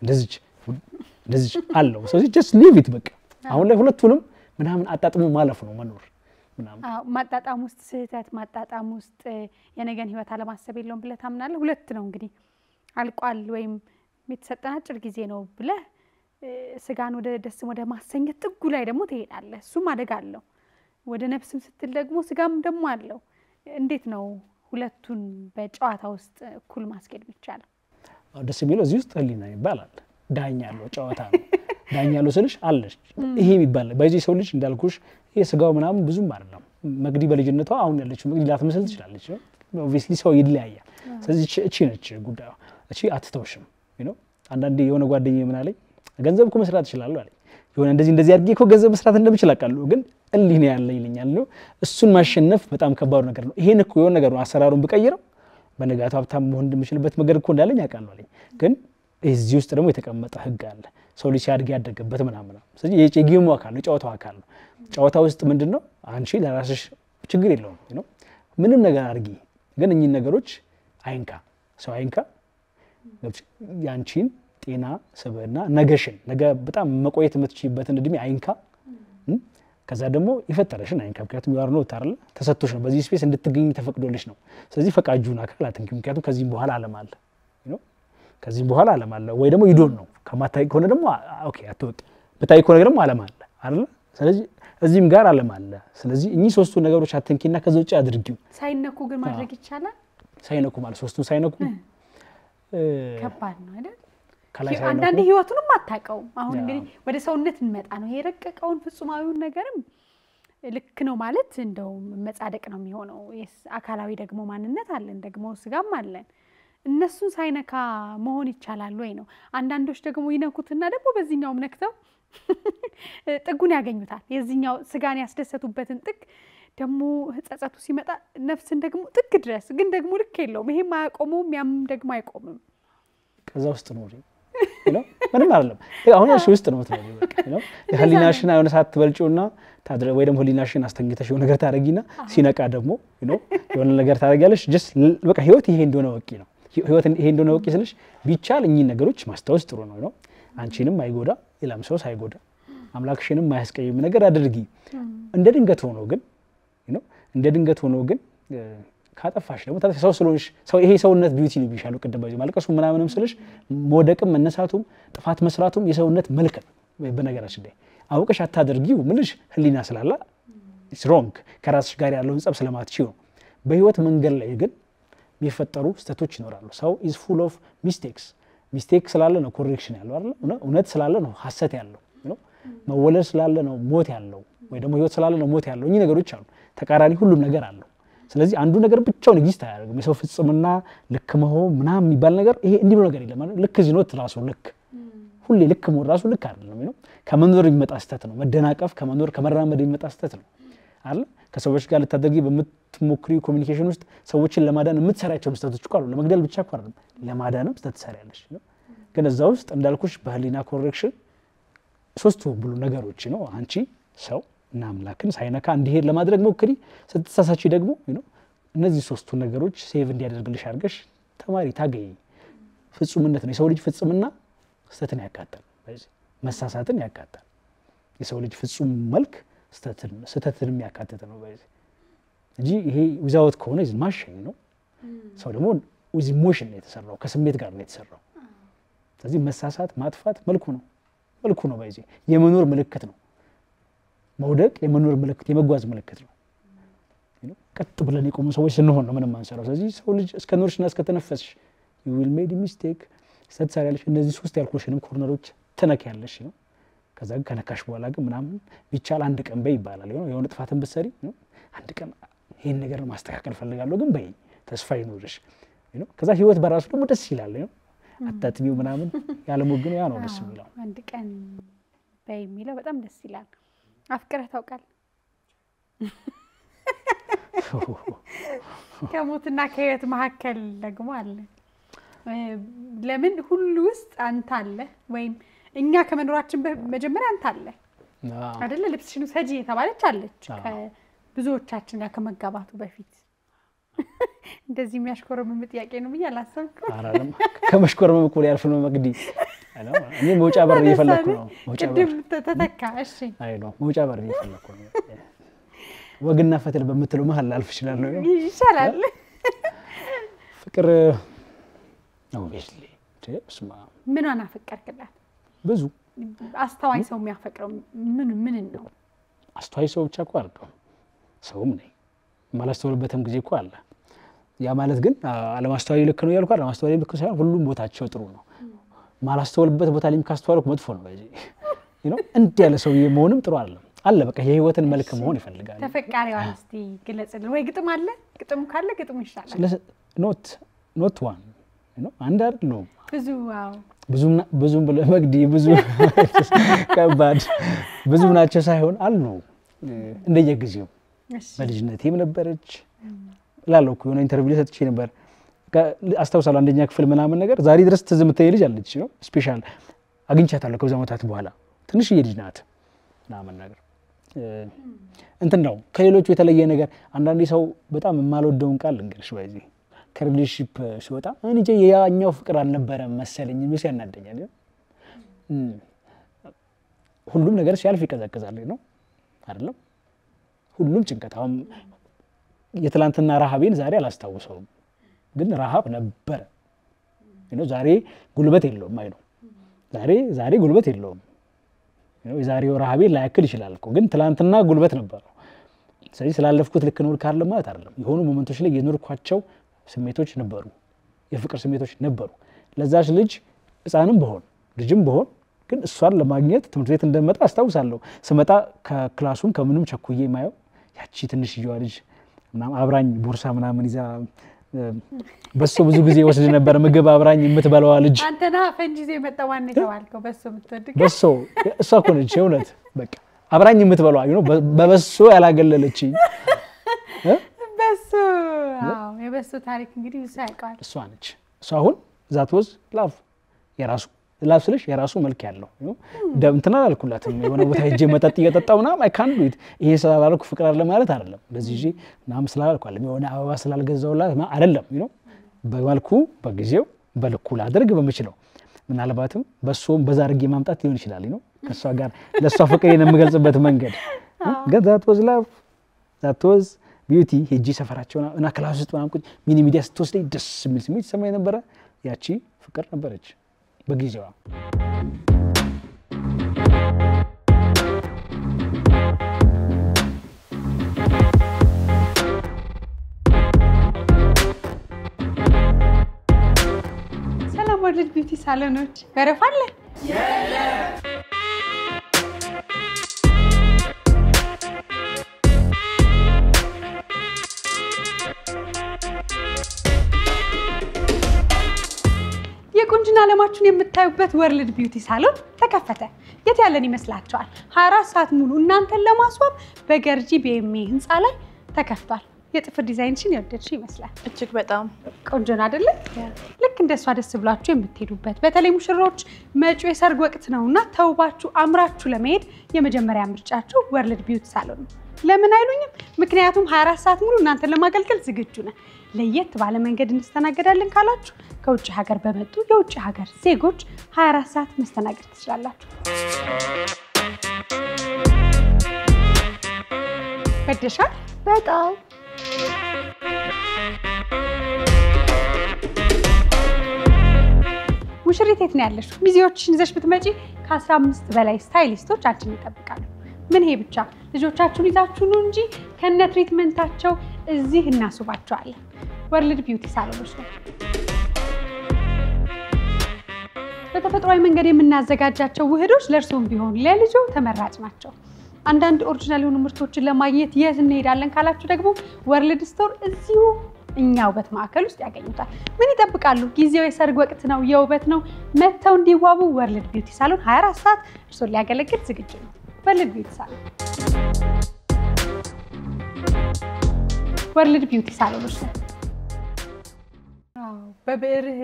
እንደዚህ አለው ስለዚህ just leave it በቃ አሁን ላይ ሁለቱንም ምናምን አጣጥሞ ማለፍ ነው መኖር ምናምን ማጣጣም ውስጥ ስህተት ማጣጣም ውስጥ የነገን ህይወት አለማሰብ የለውም ብለህ ታምናለህ ሁለት ነው እንግዲህ አልቋል ወይም የተሰጠን አጭር ጊዜ ነው ብለህ ስጋን ወደ ደስም ወደ ማሰኘት ጥጉ ላይ ደግሞ ትሄዳለህ እሱም አደጋ አለው ወደ ነፍስም ስትል ደግሞ ስጋም ደግሞ አለው እንዴት ነው ሁለቱን በጨዋታ ውስጥ እኩል ማስኬድ ይቻላል ደስ የሚለው እዚህ ውስጥ ህሊና ይባላል ዳኛ ያለው ጨዋታ ነው ዳኛ ያለው ስልሽ አለሽ ይሄ ይባላል በዚህ ሰው ልጅ እንዳልኩሽ ይሄ ስጋው ምናምን ብዙም አይደለም መግዲ በልጅነቷ አሁን ያለችው መግዲ ላትመስል ትችላለች obviously ሰው ይለያያል ስለዚህ እቺ ነች ጉዳዩ እቺ አትተውሽም አንዳንዴ የሆነ ጓደኛዬ ምን አለኝ ገንዘብ እኮ መስራት ይችላል አለኝ የሆነ እንደዚህ አድርጌ እኮ ገንዘብ መስራት እንደምችል አውቃለሁ ግን እልህ ነው ያለኝ ይለኛል እሱን ማሸነፍ በጣም ከባድ ነገር ነው ይሄን እኮ የሆነ ነገር ነው አሰራሩን ብቀይረው በነጋቱ ሀብታም መሆን እንደምችልበት ነገር እኮ እንዳለኝ አውቃለሁ አለኝ ግን እዚህ ውስጥ ደግሞ የተቀመጠ ህግ አለ ሰው ልጅ ሲያድግ ያደገበት ምናምን ስለዚህ የጌሙ አካል ነው ጨዋታው አካል ነው ጨዋታው ውስጥ ምንድነው አንቺ ለራስሽ ችግር የለውም ምንም ነገር አድርጊ ግን እኚህ ነገሮች አይንካ ሰው አይንካ ያንቺን ጤና ሰበና ነገሽን ነገ በጣም መቆየት የምትችይበትን እድሜ አይንካ ከዛ ደግሞ ይፈጠረሽን አይንካ ምክንያቱም ያር ነው ታርለ ተሰጥቶሽ ነው በዚህ ስፔስ እንድትገኝ ተፈቅዶልሽ ነው ስለዚህ ፈቃጁን አካል አትንኪ ምክንያቱም ከዚህም በኋላ ዓለም አለ ከዚህም በኋላ ዓለም አለ ወይ ደግሞ ይዶን ነው ከማታይ ከሆነ ደግሞ ኦኬ አትወቂ በታይ ከሆነ ደግሞ ዓለም አለ አይደል ስለዚህ እዚህም ጋር ዓለም አለ ስለዚህ እኚህ ሶስቱ ነገሮች አትንኪና ከዛ ውጪ አድርጊው ሳይነኩ ግን ማድረግ ይቻላል ሳይነኩ ማለት ሶስቱ ሳይነኩ ከባድ ነው አይደል አንዳንዴ ህይወቱንም አታውቀው አሁን እንግዲህ ወደ ሰውነት እንመጣ ነው የረቀቀውን ፍጹማዊውን ነገርም ልክ ነው ማለት እንደው መጻደቅ ነው የሚሆነው አካላዊ ደግሞ ማንነት አለን ደግሞ ስጋም አለን እነሱን ሳይነካ መሆን ይቻላል ወይ ነው አንዳንዶች ደግሞ ይነኩትና ደግሞ በዚህኛው ነክተው ጥጉን ያገኙታል የዚህኛው ስጋን ያስደሰቱበትን ጥግ ደግሞ ጸጸቱ ሲመጣ ነፍስን ደግሞ ጥግ ድረስ ግን ደግሞ ልክ የለውም ይሄም አያቆመውም ያም ደግሞ አይቆምም ከዛ ውስጥ ነው ምንም አይደለም አሁን እሺ ውስጥ ነው ትላለህ በቃ ህሊናሽን አይሆነ ሰዓት ትበልጪውና ታድረ ወይ ደግሞ ህሊናሽን አስተንግተሽ የሆነ ነገር ታረጊና ሲነቃ ደግሞ የሆነ ነገር ታረጋለሽ just በቃ ህይወት ይሄ እንደሆነ ወቂ ነው ህይወት ይሄ እንደሆነ ወቂ ስለሽ ቢቻል እኚህ ነገሮች ማስተዋወስ ጥሩ ነው አንቺንም አይጎዳ ሌላም ሰው ሳይጎዳ አምላክሽንም ማያስቀይም ነገር አድርጊ እንደ ድንገት ሆኖ ግን ካጠፋሽ ደግሞ ሰው ስለሆንሽ ሰው ይሄ ሰውነት ቢዩቲ ነው ቢሻለው ቅድም ባይዘው ማልቀሱ ምናምንም ስለሽ ሞደቅም መነሳቱም ጥፋት መስራቱም የሰውነት መልክ ነው በነገራችን ላይ አውቀሽ አታደርጊው ምንሽ ህሊና ስላላ it's wrong ከራስሽ ጋር ያለውን ጸብ ስለማትችዩ ነው በህይወት መንገድ ላይ ግን የሚፈጠሩ ስተቶች ይኖራሉ ሰው is full of mistake ስላለ ነው ኮሬክሽን ያለው አይደል እውነት ስላለ ነው ሐሰት ያለው መወለድ ስላለ ነው ሞት ያለው ወይ ደግሞ ህይወት ስላለ ነው ሞት ያለው እኚህ ነገሮች አሉ ተቃራኒ ሁሉም ነገር አለው ስለዚህ አንዱ ነገር ብቻውን ኤግዚስት አያደርግም የሰው ፍጽምና ልክ መሆን ምናም የሚባል ነገር ይሄ እንዲህ ነው ነገር የለም ልክ ዚኖት ራሱ ልክ ሁሌ ልክ መሆን ራሱ ልክ አይደለም ከመኖር የሚመጣ ስተት ነው መደናቀፍ ከመኖር ከመራመድ የሚመጣ ስተት ነው አይደል ከሰዎች ጋር ልታደርጊ በመትሞክሪው ኮሙኒኬሽን ውስጥ ሰዎችን ለማዳን የምትሰራቸው ስተቶች እኮ አሉ ለመግደል ብቻ እኮ አይደለም ለማዳንም ስተት ትሰሪያለሽ ግን እዛው ውስጥ እንዳልኩሽ በህሊና ኮሬክሽን ሶስቱ ብሉ ነገሮች ነው አንቺ ሰው እና አምላክን ሳይነካ እንዲሄድ ለማድረግ ሞክሪ ስትሳሳቺ ደግሞ እነዚህ ሶስቱ ነገሮች ሴቭ እንዲያደርግልሽ አድርገሽ ተማሪ ታገይ ፍጹምነት ነው የሰው ልጅ ፍጹምና ስተትን ያካታል መሳሳትን ያካታል የሰው ልጅ ፍጹም መልክ ስተትን ያካተተ ነው እንጂ ይሄ without ከሆነ ማሽን ነው ሰው ደግሞ with emotion ነው የተሰራው ከስሜት ጋር ነው የተሰራው ስለዚህ መሳሳት ማጥፋት መልኩ ነው የመኖር ምልክት ነው መውደቅ የመኖር ምልክት የመጓዝ ምልክት ነው ቀጥ ብለን የቆሙ ሰዎች ስንሆን ነው ምንም አንሰራው ስለዚህ ሰው ልጅ እስከ ኖርሽና እስከ ተነፈስሽ you will made a mistake ስትሰሪያለሽ እነዚህ ሶስት ያልኩሽንም ኮርነሮች ተነካያለሽ ከዛ ከነካሽ በኋላ ግን ምናምን ቢቻል አንድ ቀን በይ ይባላል የሆነ ጥፋትን ብትሰሪ አንድ ቀን ይሄን ነገር ማስተካከል ፈልጋለሁ ግን በይ ተስፋ ይኖርሽ ከዛ ህይወት በራሱ ደግሞ ደስ ይላል አጣጥሚው ምናምን ያለሞግኑ ያ ነው ደስ የሚለው አንድ ቀን በይ የሚለው በጣም ደስ ይላል አፍቅረህ ታውቃለህ ከሞትና ከህይወት መካከል ደግሞ አለ ለምን ሁሉ ውስጥ አንተ አለ ወይም እኛ ከመኖራችን መጀመሪያ አንተ አለ አይደለ ልብስሽን ሰጂ የተባለች አለች ከብዙዎቻችን ጋር ከመጋባቱ በፊት እንደዚህ የሚያሽኮረመም ጥያቄ ነው ብዬ አላሰብኩም። አራለም ከመሽኮረመም እኮ ሊያልፍ ነው መግዲ አለው እኔ መውጫ በር እየፈለኩ ነው መውጫ በር ተተካ እሺ አይ ነው መውጫ በር እየፈለኩ ነው ወግና ፈትል በመትለው መሃል ላልፍ ይችላል ነው ይሻላል ፍቅር ነው ቤስሊ ተስማ ምን አና ፈቀርክላት ብዙ አስተዋይ ሰው የሚያፈቅረው ምን ነው አስተዋይ ሰው ብቻ እኮ አይደለም ሰውም ነኝ ማላስተውልበትም ጊዜ እኮ አለ ያ ማለት ግን አለማስተዋይ ልክ ነው ያልኩ አለማስተዋይ ልክ ሳይሆን ሁሉም ቦታቸው ጥሩ ነው ማላስተውልበት ቦታ ላይ ካስተዋልኩ መጥፎ ነው በዚህ እንዴ ያለ ሰው መሆንም ጥሩ አይደለም አለ በቃ የህይወትን መልክ መሆን ይፈልጋል ተፈቃሪዋን እስቲ ግለጽልን ወይ ግጥም አለ ግጥም ካለ ግጥም ይሻላል ኖት ዋን አንድ አይደለም ብዙ መግዲ ብዙ ከባድ ብዙ ናቸው ሳይሆን አሉ እንደየጊዜው በልጅነቴም ነበረች ላለው እኮ የሆነ ኢንተርቪው ሰጥቼ ነበር አስተውሳለሁ አንደኛ ክፍል ምናምን ነገር ዛሬ ድረስ ትዝምተኝ ልጅ አለች ነው ስፔሻል አግኝቻታለሁ ከዛ መታት በኋላ ትንሽ ልጅ ናት ምናምን ነገር እንትን ነው ከሌሎቹ የተለየ ነገር አንዳንዴ ሰው በጣም የማልወደውን ቃል እንግዲህ በዚህ ከሪሌሽንሺፕ ሲወጣ እንጂ ያኛው ፍቅር አልነበረም መሰለኝ ምን ያናደኛል ሁሉም ነገር ሲያልፍ ይቀዘቅዛል ነው አይደለም ሁሉም ጭንቀታም የትላንትና ረሃቤን ዛሬ አላስታውሰውም ግን ረሃብ ነበር ዛሬ ጉልበት የለውም አይደል ዛሬ ጉልበት የለውም የዛሬው ረሃቤን ላይክል ይችላል እኮ ግን ትላንትና ጉልበት ነበር ስለዚህ ስላለፍኩት ልክ ነው ካለ ማለት አይደለም የሆኑ ሞመንቶች ላይ የኖርኳቸው ስሜቶች ነበሩ የፍቅር ስሜቶች ነበሩ ለዛች ልጅ ህፃንም በሆን ልጅም በሆን ግን እሷን ለማግኘት ትምህርት ቤት እንደመጣ አስተውሳለሁ ስመጣ ከክላሱም ከምንም ቸኩዬ ማየው ያቺ ትንሽ ልጅ ምናምን አብራኝ ቦርሳ ምናምን ይዛ በሶ ብዙ ጊዜ ወስድ ነበር ምግብ አብራኝ የምትበላዋ ልጅ አንተና ፈንጂዜ መጣዋን ነው በሶ የምትወድቅ በሶ እሷ እኮ ነች እውነት በቃ አብራኝ የምትበላዋ በበሶ ያላገለለች በሶ አዎ የበሶ ታሪክ እንግዲህ ሳይቀር እሷ ነች እሷ አሁን ዛት ወዝ ላቭ የራሱ ላቭ ስለሽ የራሱ መልክ ያለው እንትና አልኩላትም የሆነ ቦታ ሄጄ መጠጥ እየጠጣውና አይ ካን ዱ ኢት ይሄ ስላልኩ ፍቅር አለ ማለት አይደለም እንደዚህ እጂ ናም ስላልኩ አለ የሆነ አበባ ስላልገዛውላት አይደለም በመልኩ በጊዜው በልኩ ላድርግ በመችለው ምናልባትም በሶም በዛ አድርጌ ማምጣት ሊሆን ይችላል ከሷ ጋር ለሷ ፍቅሬን የምገልጽበት መንገድ ግን ዛት ወዝ ላቭ ዛት ወዝ ቢዩቲ ሄጂ ሰፈራቸውና እና ክላስ ውስጥ ማምቁ ሚኒ ሚዲያ ስትወስደኝ ደስ የሚል ስሜት ሰማይ ነበር ያቺ ፍቅር ነበረች በጊዜዋ ሰላም ወርልድ ቢዩቲ ሳሎኖች ወረፋ አለ የቁንጅና ዓለማችሁን የምታዩበት ወርልድ ቢዩቲ ሳሎን ተከፈተ የት ያለን ይመስላችኋል 24 ሰዓት ሙሉ እናንተን ለማስዋብ በገርጂ ቢኤምኤ ህንጻ ላይ ተከፍቷል የጥፍር ዲዛይንሽን የወደድሽ ይመስላል እጅግ በጣም ቆንጆ ነው አይደል ልክ እንደሷ ደስ ብላችሁ የምትሄዱበት በተለይ ሙሽሮች መጪው የሰርግ ወቅት ነውና ተውባችሁ አምራችሁ ለመሄድ የመጀመሪያ ምርጫችሁ ወርልድ ቢዩቲ ሳሎን ነው ለምን አይሉኝም ምክንያቱም 24 ሰዓት ሙሉ እናንተን ለማገልገል ዝግጁ ነን ለየት ባለ መንገድ እንስተናገዳለን ካላችሁ ከውጭ ሀገር በመጡ የውጭ ሀገር ዜጎች 24 ሰዓት መስተናገድ ትችላላችሁ ወደሻል በጣም ሙሽሪት የት ነው ያለሽ ሚዜዎችሽን ይዘሽ ብትመጪ ከ15 በላይ ስታይሊስቶች አንቺን ይጠብቃሉ ምን ይሄ ብቻ ልጆቻችሁን ይዛችሁ ነው እንጂ ከነ ትሪትመንታቸው እዚህ እናስባቸዋለን ወርልድ ቢዩቲ ሳሎኖች ነው በተፈጥሯዊ መንገድ የምናዘጋጃቸው ውህዶች ለእርሶም ቢሆን ለልጆ ተመራጭ ናቸው አንዳንድ ኦሪጂናል የሆኑ ምርቶችን ለማግኘት የት እንሄዳለን ካላችሁ ደግሞ ወርልድ ስቶር እዚሁ እኛ ውበት ማዕከል ውስጥ ያገኙታል ምን ይጠብቃሉ ጊዜው የሰርግ ወቅት ነው የውበት ነው መተው እንዲዋቡ ወርልድ ቢዩቲ ሳሎን 24 ሰዓት እርሶን ሊያገለግል ዝግጁ ነው ወርልድ ቢዩቲ ሳሎን ወርልድ ቢዩቲ ሳሎኖች ነው በብዕርህ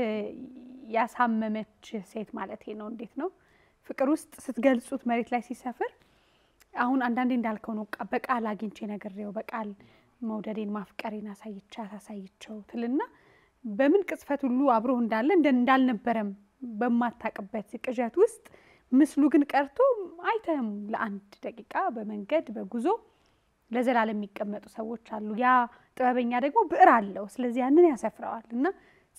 ያሳመመች ሴት ማለት ነው እንዴት ነው ፍቅር ውስጥ ስትገልጹት መሬት ላይ ሲሰፍር አሁን አንዳንዴ እንዳልከው ነው በቃል አግኝቼ ነገርየው በቃል መውደዴን ማፍቀሬን አሳይቻው ትልና በምን ቅጽበት ሁሉ አብሮ እንዳለ እንዳልነበረም በማታቀበት ቅዠት ውስጥ ምስሉ ግን ቀርቶ አይተም ለአንድ ደቂቃ በመንገድ በጉዞ ለዘላለም የሚቀመጡ ሰዎች አሉ ያ ጥበበኛ ደግሞ ብዕር አለው ስለዚህ ያንን ያሰፍራዋል እና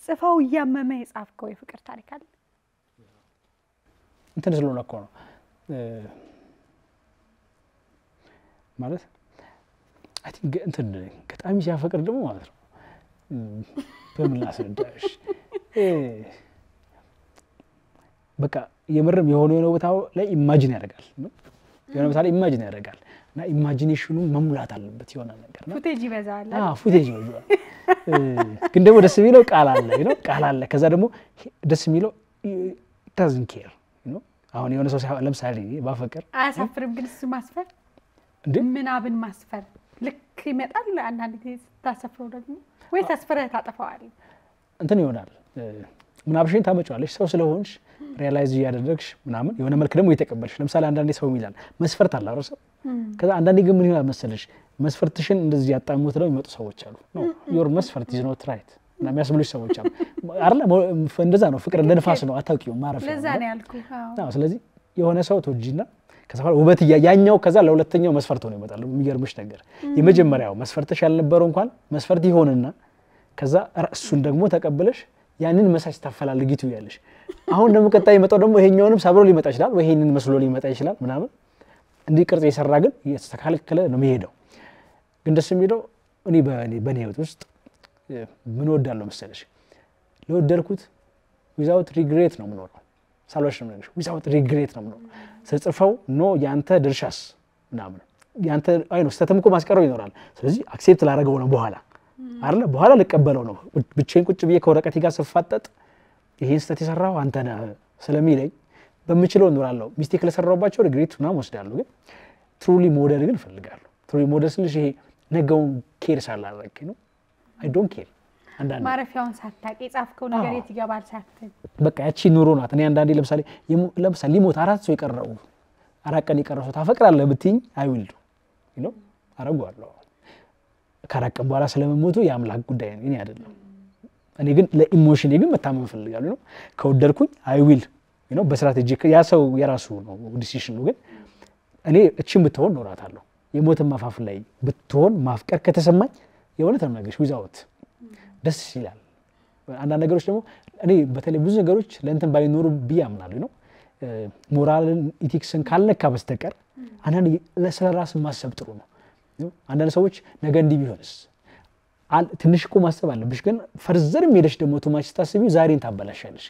ጽፋው ያመመ የጻፍከው የፍቅር ታሪክ አለ እንትን ስለሆነ እኮ ነው ማለት አይ ቲንክ እንትን ገጣሚ ሲያፈቅር ደግሞ ማለት ነው በምን ላስረዳሽ በቃ የምርም የሆነ ቦታው ላይ ኢማጂን ያደርጋል የሆነ ቦታ ላይ ኢማጂን ያደርጋል እና ኢማጂኔሽኑ መሙላት አለበት የሆነ ነገር ነው ፉቴጅ ይበዛል ፉቴጅ ይበዛል ግን ደግሞ ደስ የሚለው ቃል አለ ቃል አለ ከዛ ደግሞ ደስ የሚለው doesn't care አሁን የሆነ ሰው ለምሳሌ ባፈቅር አያሳፍርም ግን እሱ ማስፈር ምናብን ማስፈር ልክ ይመጣል አንዳንድ ጊዜ ታሰፍረው ደግሞ ወይ ታስፈረህ ታጠፋዋል እንትን ይሆናል ምናብሽን ታመጫለሽ ሰው ስለሆንሽ ሪያላይዝ ያደረግሽ ምናምን የሆነ መልክ ደግሞ እየተቀበልሽ ለምሳሌ አንዳንዴ ሰው ይላል መስፈርት አለ አይደል ከዛ አንዳንዴ ግን ምን ይሆናል መሰለሽ መስፈርትሽን እንደዚህ ያጣሙት ነው የሚመጡ ሰዎች አሉ ኖ ዮር መስፈርት is not right እና የሚያስብሉሽ ሰዎች አሉ አይደል እንደዛ ነው ፍቅር እንደ ንፋስ ነው አታውቂው ማረፍ ለዛ ነው ያልኩ አዎ ስለዚህ የሆነ ሰው ተወጂና ከዛ በኋላ ውበት ያኛው ከዛ ለሁለተኛው መስፈርት ሆነ ይመጣል የሚገርምሽ ነገር የመጀመሪያው መስፈርትሽ ያልነበረው እንኳን መስፈርት ይሆንና ከዛ እሱን ደግሞ ተቀበለሽ ያንን መሳጅ ታፈላልጊቱ ያለሽ አሁን ደግሞ ቀጣይ ይመጣው ደግሞ ይሄኛውንም ሰብሮ ሊመጣ ይችላል ወይ ይሄንን መስሎ ሊመጣ ይችላል ምናምን እንዲህ ቅርጽ የሰራ ግን የተስተካከለ ነው የሚሄደው ግን ደስ የሚለው እኔ በኔ ህይወት ውስጥ ምን ወዳለው መሰለሽ ለወደድኩት without regret ነው የምኖረው ሳልዋሽ ነው ነገር without regret ነው የምኖረው ስጽፈው ኖ ያንተ ድርሻስ ምናምን ያንተ አይኖ ስተተም እኮ ማስቀረው ይኖራል ስለዚህ አክሴፕት ላደረገው ነው በኋላ አይደል በኋላ ልቀበለው ነው ብቻዬን ቁጭ ብዬ ከወረቀቴ ጋር ስፋጠጥ ይሄን ስተት የሰራው አንተ ነህ ስለሚለኝ በምችለው እኖራለሁ ሚስቴክ ለሰራውባቸው ሪግሬት ነው ወስዳለሁ ግን ትሩሊ ሞዴል ግን ፈልጋለሁ ትሩሊ ሞዴል ስልሽ ይሄ ነገውን ኬር ሳላረክ ነው I don't care አንዳንዴ ማረፊያውን ሳታቂ ጻፍከው ነገር የት ይገባል ሳትል በቃ ያቺ ኑሮ ናት እኔ አንዳንዴ ለምሳሌ ሊሞት አራት ሰው ይቀርራው አራት ቀን ይቀርራው ታፈቅራለህ ብትኝ I will do አረጋለሁ ካራቀም በኋላ ስለመሞቱ ያምላክ ጉዳይ ነው እኔ አይደለም እኔ ግን ለኢሞሽን ግን መታመን ፈልጋለሁ ነው ከወደድኩኝ I will በስትራቴጂ ያ ሰው የራሱ ነው ዲሲሽን ነው ግን እኔ እቺም ብትሆን ኖራታለሁ የሞትን ማፋፍ ላይ ብትሆን ማፍቀር ከተሰማኝ የሆነ ተነገርሽ without ደስ ይላል አንዳንድ ነገሮች ደግሞ እኔ በተለይ ብዙ ነገሮች ለእንትን ባይኖሩ ቢያምናለሁ ነው ሞራልን ኢቲክስን ካልነካ በስተቀር አንዳንድ ለራስ ማሰብ ጥሩ ነው አንዳንድ ሰዎች ነገ እንዲህ ቢሆንስ ትንሽ እኮ ማሰብ አለብሽ ግን ፈርዘርም ሄደሽ ደግሞ ቱማች ታስቢው ዛሬን ታበላሻለሽ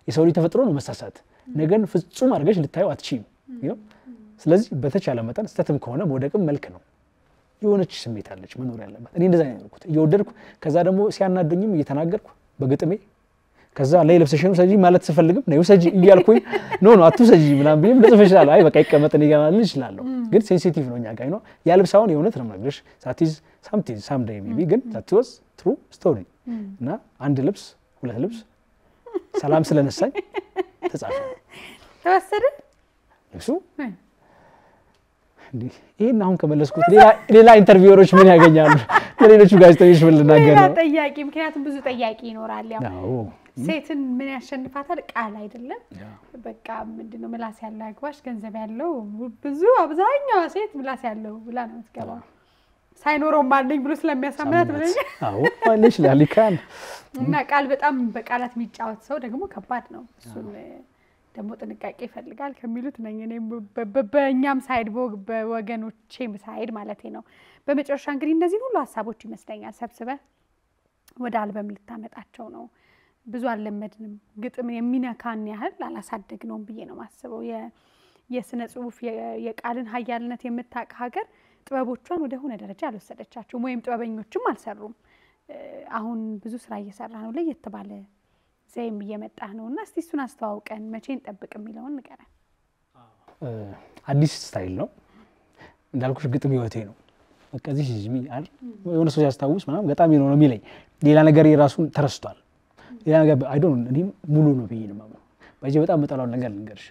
የሰው ልጅ ተፈጥሮ ነው መሳሳት ነገን ፍጹም አድርገሽ ልታዩ አትችይም ስለዚህ በተቻለ መጠን ስተትም ከሆነ ወደቅም መልክ ነው የሆነች ስሜት አለች መኖር ያለበት እኔ እንደዛ ነው ያልኩት እየወደድኩ ከዛ ደግሞ ሲያናደኝም እየተናገርኩ በግጥሜ ከዛ ላይ ለብሰሽም ሰጂ ማለት ስፈልግም ነው ሰጂ እያልኩኝ ኖ አትሰጂ ምናምን ቢም ለጽፈሻል አይ በቃ ይቀመጥ ይገባል ይችላል ግን ሴንሲቲቭ ነው ኛጋ ነው ያልብሳውን የሆነት ነው ማግረሽ that is something someday maybe ግን that was true story እና አንድ ልብስ ሁለት ልብስ ሰላም ስለነሳኝ ተጻፈ ተወሰደ ልብሱ ይሄን አሁን ከመለስኩት ሌላ ኢንተርቪወሮች ምን ያገኛሉ ለሌሎቹ ጋዜጠኞች ምን ልናገር ነው ጠያቂ ምክንያቱም ብዙ ጠያቂ ይኖራል ያው ሴትን ምን ያሸንፋታል ቃል አይደለም በቃ ምንድነው ምላስ ያለው አግባሽ ገንዘብ ያለው ብዙ አብዛኛው ሴት ምላስ ያለው ብላ ነው የምትገባው ሳይኖረው ማለኝ ብሎ ስለሚያሳምናት ብለኝ አዎ ማለሽ ላሊካን እና ቃል በጣም በቃላት የሚጫወት ሰው ደግሞ ከባድ ነው እሱን ደግሞ ጥንቃቄ ይፈልጋል ከሚሉት ነኝ እኔ በእኛም ሳይድ በወገኖቼም ሳይድ ማለት ነው በመጨረሻ እንግዲህ እንደዚህ ሁሉ ሐሳቦች ይመስለኛል ሰብስበ ወደ አልበም ልታመጣቸው ነው ብዙ አልለመድንም ግጥም የሚነካን ያህል አላሳደግነውም ብዬ ነው ማስበው የስነ ጽሁፍ የቃልን ኃያልነት የምታቅ ሀገር ጥበቦቿን ወደ ሆነ ደረጃ አልወሰደቻቸውም ወይም ጥበበኞችም አልሰሩም አሁን ብዙ ስራ እየሰራ ነው ለየተባለ ዘይም እየመጣ ነውና እስቲ እሱን አስተዋውቀን መቼን ጠብቅ የሚለውን ንገረን አዲስ ስታይል ነው እንዳልኩሽ ግጥም ህይወቴ ነው በቃ እዚህ ጅሚ አይደል የሆነ ሰው ያስታውስ ምናምን ገጣሚ ነው የሚለኝ ሌላ ነገር የራሱን ተረስቷል ሌላ ነገር አይ ዶንት እኔ ሙሉ ነው ብዬ ነው ማለት ባይጄ በጣም መጣላው ነገር ልንገርሽ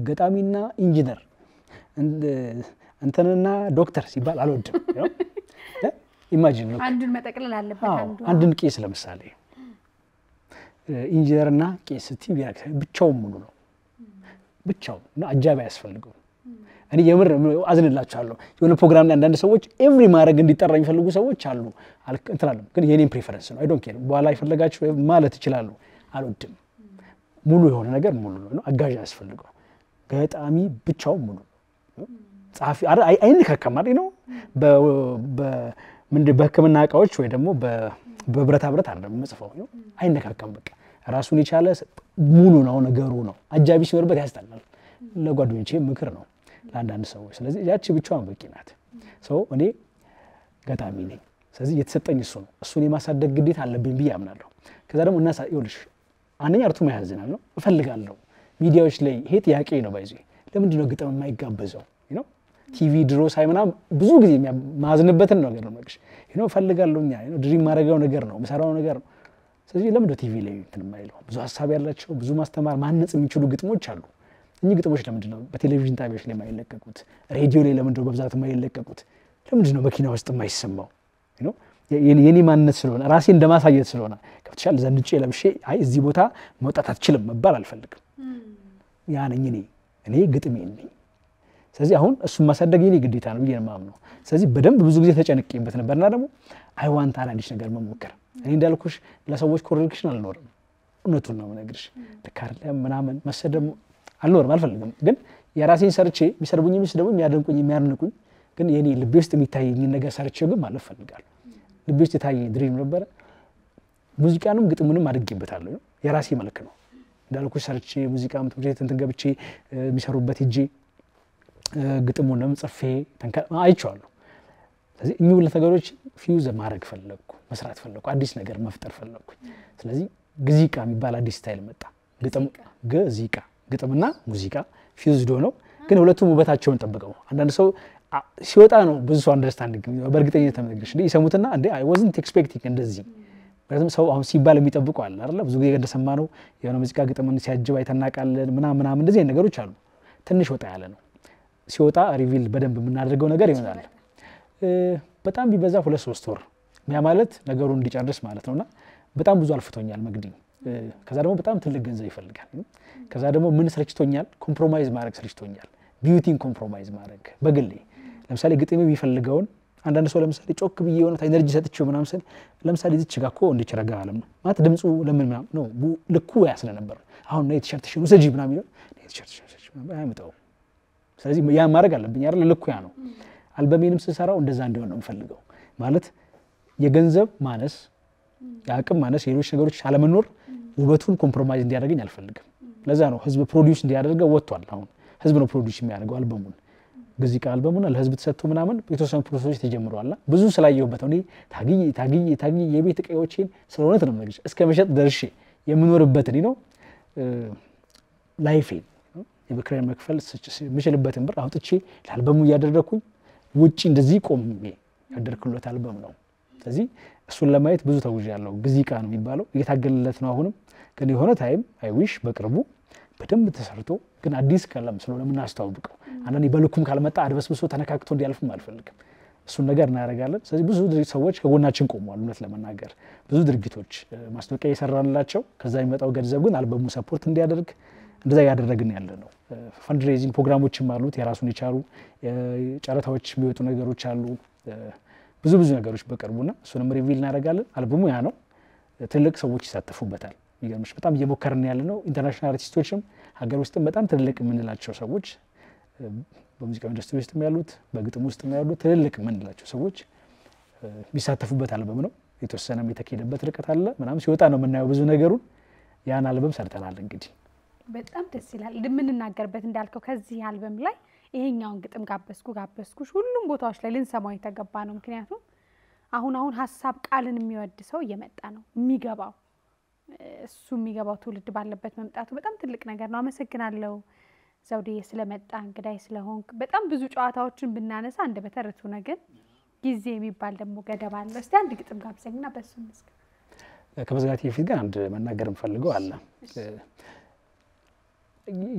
ገጣሚና ኢንጂነር እንተንና ዶክተር ሲባል አልወድም ኢማጂን ነው አንዱን መጠቅለል አለበት አንዱን ቄስ ለምሳሌ ኢንጂነርና ቄስ ቲቪ ብቻው ሙሉ ነው ብቻው እና አጃቢ ያስፈልገው እኔ የምር አዝንላችኋለሁ የሆነ ፕሮግራም ላይ አንዳንድ ሰዎች ኤቭሪ ማድረግ እንዲጠራ የሚፈልጉ ሰዎች አሉ እንትላለም ግን የኔን ፕሪፈረንስ ነው አይ ዶንት ኬር በኋላ ይፈልጋችሁ ማለት ይችላሉ አልወድም ሙሉ የሆነ ነገር ሙሉ ነው አጋዥ ያስፈልገው ገጣሚ ብቻው ሙሉ ጻፊ አይንካካም አይደል ነው በህክምና እቃዎች ወይ ደግሞ በብረታ ብረት አይደለም መጽፈው ነው አይነካካም በቃ ራሱን የቻለ ሙሉ ነው ነገሩ ነው አጃቢ ሲኖርበት ያስጠላል ለጓደኞቼ ምክር ነው ለአንዳንድ ሰዎች ስለዚህ ያቺ ብቻዋን በቂ ናት ሰው እኔ ገጣሚ ነኝ ስለዚህ የተሰጠኝ እሱ ነው እሱን የማሳደግ ግዴታ አለብኝ ብዬ አምናለሁ ከዛ ደግሞ እናሳ ይኸውልሽ አንደኛ አርቱ ማያዝናል ነው እፈልጋለሁ ሚዲያዎች ላይ ይሄ ጥያቄ ነው ባይዚ ለምንድን ነው ግጥም የማይጋበዘው you know ቲቪ ድሮ ሳይመና ብዙ ጊዜ ማዝንበትን ነገር ነው ማለት you know እፈልጋለሁኛ you know ድሪም ማድረገው ነገር ነው መሰራው ነገር ነው ስለዚህ ለምን ቲቪ ላይ እንትን የማይለው ብዙ ሐሳብ ያላቸው ብዙ ማስተማር ማነጽ የሚችሉ ግጥሞች አሉ እኚህ ግጥሞች ለምንድን ነው በቴሌቪዥን ጣቢያዎች ላይ የማይለቀቁት ሬዲዮ ላይ ለምንድን ነው በብዛት የማይለቀቁት ለምንድን ነው መኪና ውስጥ የማይሰማው you know የኔ ማንነት ስለሆነ ራሴ እንደማሳየት ስለሆነ ከፍተሻል ዘንጬ ለብሼ አይ እዚህ ቦታ መውጣት አትችልም መባል አልፈልግም ያ ነኝ እኔ ግጥሜ ነኝ ስለዚህ አሁን እሱን ማሳደግ የኔ ግዴታ ነው ብዬ ነው የማምነው ስለዚህ በደንብ ብዙ ጊዜ ተጨንቄበት ነበርና ደግሞ አይ ዋንት አዲስ ነገር መሞከር እኔ እንዳልኩሽ ለሰዎች ኮሬክሽን አልኖርም እውነቱን ነው የምነግርሽ ለካርለ ምናምን መሰደም አልኖርም አልፈልግም ግን የራሴን ሰርቼ ቢሰርቡኝ ደግሞ የሚያደንቁኝ የሚያርንቁኝ ግን የኔ ልቤ ውስጥ የሚታየኝ ነገር ሰርቼ ግን ማለት ፈልጋለሁ ልቤ ውስጥ የታየኝ ድሪም ነበር ሙዚቃንም ግጥሙንም አድርጌበታለሁ የራሴ መልክ ነው እንዳልኩሽ ሰርቼ ሙዚቃም ትምርት እንትን ገብቼ የሚሰሩበት ሂጄ ግጥሙንም ጽፌ አይቻለሁ ስለዚህ እኚሁ ለተገሮች ፊውዝ ማድረግ ፈለኩ መስራት ፈለኩ አዲስ ነገር መፍጠር ፈለኩ ስለዚህ ግዚቃ የሚባል አዲስ ስታይል መጣ ግጥም ግዚቃ ግጥምና ሙዚቃ ፊውዝ ሆነው ግን ሁለቱም ውበታቸውን ጠብቀው አንዳንድ ሰው ሲወጣ ነው ብዙ ሰው አንደርስታንዲንግ በእርግጠኝነት ተመግሽ ይሰሙትና እንዴ አይ ዋዝንት ኤክስፔክቲንግ እንደዚህ በጣም ሰው አሁን ሲባል የሚጠብቀው አለ አይደል ብዙ ጊዜ እንደሰማ ነው የሆነ ሙዚቃ ግጥምን ሲያጅብ አይተናቃለን ምናምን እንደዚህ ነገሮች አሉ ትንሽ ወጣ ያለ ነው ሲወጣ ሪቪል በደንብ የምናደርገው ነገር ይሆናል በጣም ቢበዛ 2-3 ወር ያ ማለት ነገሩን እንዲጨርስ ማለት ነውና በጣም ብዙ አልፍቶኛል መግዲኝ ከዛ ደግሞ በጣም ትልቅ ገንዘብ ይፈልጋል ከዛ ደግሞ ምን ሰልችቶኛል ኮምፕሮማይዝ ማድረግ ሰልችቶኛል ቢዩቲን ኮምፕሮማይዝ ማድረግ በግሌ ለምሳሌ ግጥም የሚፈልገውን አንዳንድ ሰው ለምሳሌ ጮክ ብዬ የሆነ ኤነርጂ ሰጥቼው ምናምን ሰል ለምሳሌ እዚህ ጋር እኮ እንዲቸረጋ አለም ነው ማለት ድምጹ ለምን ምናምን ነው ልኩ ያስለ ነበር አሁን ነው ቲሸርትሽን ውሰጂ ምናምን ይለው ቲሸርትሽን ውሰጂ ምናምን አይመጣው ስለዚህ ያ ማድረግ አለብኝ አይደል ልኩ ያ ነው አልበሜንም ስሰራው እንደዛ እንዲሆን ነው የምፈልገው ማለት የገንዘብ ማነስ ያቅም ማነስ የሌሎች ነገሮች አለመኖር ውበቱን ኮምፕሮማይዝ እንዲያደርገኝ አልፈልግም ለዛ ነው ህዝብ ፕሮዲዩስ እንዲያደርገው ወጥቷል አሁን ህዝብ ነው ፕሮዲዩስ የሚያደርገው አልበሙን ግዚቃ አልበሙን ለህዝብ ተሰጥቶ ምናምን የተወሰኑ ፕሮሰሶች ተጀምረዋልና ብዙ ስላየሁበት ነው ታግዬ የቤት እቃዎችን ስለሆነት ነው ማለት እስከ መሸጥ ደርሼ የምኖርበት ነው ላይፌ የበክሬን መክፈል ምሽልበትን ብር አውጥቼ ለአልበሙ ያደረኩኝ ውጪ እንደዚህ ቆምሜ ያደርኩለት አልበም ነው ስለዚህ እሱን ለማየት ብዙ ተውዣለሁ ግዚቃ ነው የሚባለው እየታገለለት ነው አሁንም ግን የሆነ ታይም አይ ዊሽ በቅርቡ በደንብ ተሰርቶ ግን አዲስ ከለም ስለሆነ ምን አስተዋውቀው አንዳንዴ በልኩም ካልመጣ አድበስብሶ ተነካክቶ እንዲያልፍም አልፈልግም እሱን ነገር እናደርጋለን ስለዚህ ብዙ ሰዎች ከጎናችን ቆመዋል እውነት ለመናገር ብዙ ድርጊቶች ማስታወቂያ የሰራንላቸው ከዛ የሚመጣው ገንዘብ ግን አልበሙ ሰፖርት እንዲያደርግ እንደዛ ያደረግን ያለ ነው ፈንድሬዚንግ ፕሮግራሞችም አሉት የራሱን ይቻሉ ጨረታዎች የሚወጡ ነገሮች አሉ ብዙ ነገሮች በቅርቡና እሱንም ሪቪል እናደርጋለን አልበሙ ያ ነው ትልቅ ሰዎች ይሳተፉበታል ይገርምሽ በጣም እየሞከርን ያለ ነው ኢንተርናሽናል አርቲስቶችም ሀገር ውስጥም በጣም ትልልቅ የምንላቸው ሰዎች በሙዚቃ ኢንዱስትሪ ውስጥም ያሉት በግጥም ውስጥም ያሉት ትልልቅ የምንላቸው ሰዎች ቢሳተፉበት አልበም ነው የተወሰነም የተከደበት ርቀት አለ ምናምን ሲወጣ ነው የምናየው ብዙ ነገሩን ያን አልበም ሰርተናል እንግዲህ በጣም ደስ ይላል እንደምንናገርበት እንዳልከው ከዚህ አልበም ላይ ይሄኛውን ግጥም ጋበስኩሽ ሁሉም ቦታዎች ላይ ልንሰማው የተገባ ነው ምክንያቱም አሁን ሐሳብ ቃልን የሚወድ ሰው እየመጣ ነው የሚገባው እሱ የሚገባው ትውልድ ባለበት መምጣቱ በጣም ትልቅ ነገር ነው አመሰግናለሁ ዘውዴ ስለመጣ እንግዳይ ስለሆንክ በጣም ብዙ ጨዋታዎችን ብናነሳ እንደበተረቱ ነገር ጊዜ የሚባል ደግሞ ገደብ አለ እስቲ አንድ ግጥም ጋብዘኝና በሱ መስክ ከመዝጋት የፊት ጋር አንድ መናገር እንፈልገው አለ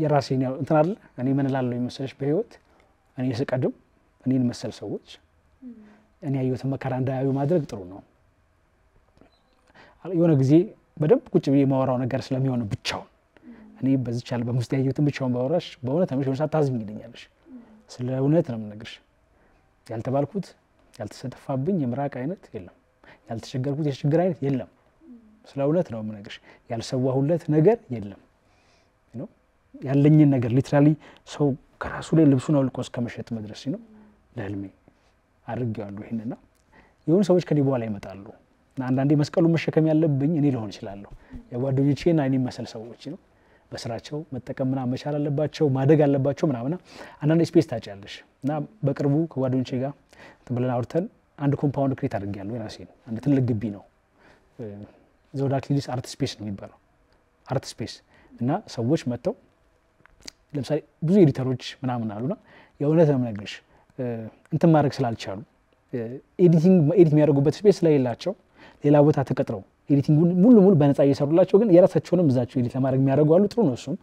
የራሴን ያው እንትን አይደል እኔ ምን እላለሁ ይመስልሽ በህይወት እኔ ስቀድም እኔን መሰል ሰዎች እኔ ያየሁት መከራ እንዳያዩ ማድረግ ጥሩ ነው የሆነ ጊዜ በደንብ ቁጭ ብዬ ማወራው ነገር ስለሚሆን ብቻው እኔ በዚህ ቻል በሙስጥ ያየሁትን ብቻውን ባወራሽ በእውነት ተመሽው ሳታዝኝ ይልኛልሽ ስለ እውነት ነው የምነግርሽ ያልተባልኩት ያልተሰጠፋብኝ የምራቅ አይነት የለም ያልተቸገርኩት የችግር አይነት የለም ስለ እውነት ነው የምነግርሽ ያልሰዋሁለት ነገር የለም ነው ያለኝን ነገር ሊትራሊ ሰው ከራሱ ላይ ልብሱን አውልቆ እስከመሸጥ መድረስ ነው ለህልሜ አድርጌዋለሁ ይሄንና የሆኑ ሰዎች ከኔ በኋላ ይመጣሉ እና አንዳንዴ መስቀሉን መሸከም ያለብኝ እኔ ልሆን ይችላል የጓደኞቼና እኔ መሰል ሰዎች ነው በስራቸው መጠቀምና መቻል አለባቸው ማደግ አለባቸው ምናምና አንዳንዴ ስፔስ ታጫለሽ እና በቅርቡ ከጓደኞቼ ጋር ተብለን አውርተን አንድ ኮምፓውንድ ክሬት አድርጌያለሁ የራሴን አንድ ትልቅ ግቢ ነው ዘውዳክሊስ አርት ስፔስ ነው የሚባለው አርት ስፔስ እና ሰዎች መጥተው ለምሳሌ ብዙ ኤዲተሮች ምናምን አሉና የእውነት ነው የምነግርሽ እንትን ማድረግ ስላልቻሉ ኤዲት የሚያደርጉበት ስፔስ ስለሌላቸው ሌላ ቦታ ተቀጥረው ኤዲቲንጉን ሙሉ በነፃ እየሰሩላቸው ግን የራሳቸውንም እዛቸው ኤዲት ለማድረግ የሚያደርጉ አሉ ጥሩ ነው እሱም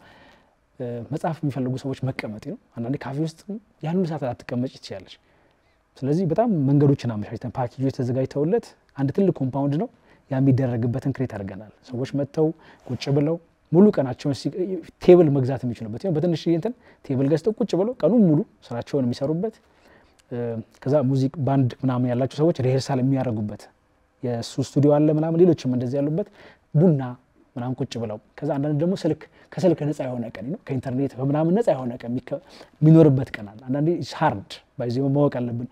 መጽሐፍ የሚፈልጉ ሰዎች መቀመጥ ነው አንዳንዴ ካፌ ውስጥ ያንን ሰዓት አትቀመጭ ትችያለሽ ስለዚህ በጣም መንገዶችን አመቻችተን ፓኬጆች ተዘጋጅተውለት አንድ ትልቅ ኮምፓውንድ ነው ያ የሚደረግበትን ክሬት አድርገናል ሰዎች መጥተው ቁጭ ብለው ሙሉ ቀናቸውን ቴብል መግዛት የሚችሉበት ነው በትንሽ እንትን ቴብል ገዝተው ቁጭ ብለው ቀኑን ሙሉ ስራቸውን የሚሰሩበት ከዛ ሙዚክ ባንድ ምናምን ያላቸው ሰዎች ሪሄርሳል የሚያደርጉበት የሱ ስቱዲዮ አለ ምናምን ሌሎችም እንደዚህ ያሉበት ቡና ምናምን ቁጭ ብለው ከዛ አንዳንድ ደግሞ ከስልክ ነፃ የሆነ ቀን ነው ከኢንተርኔት በምናምን ነፃ የሆነ ቀን የሚኖርበት ቀን አለ አንዳንዴ ሃርድ ባይዘው ማወቅ አለብን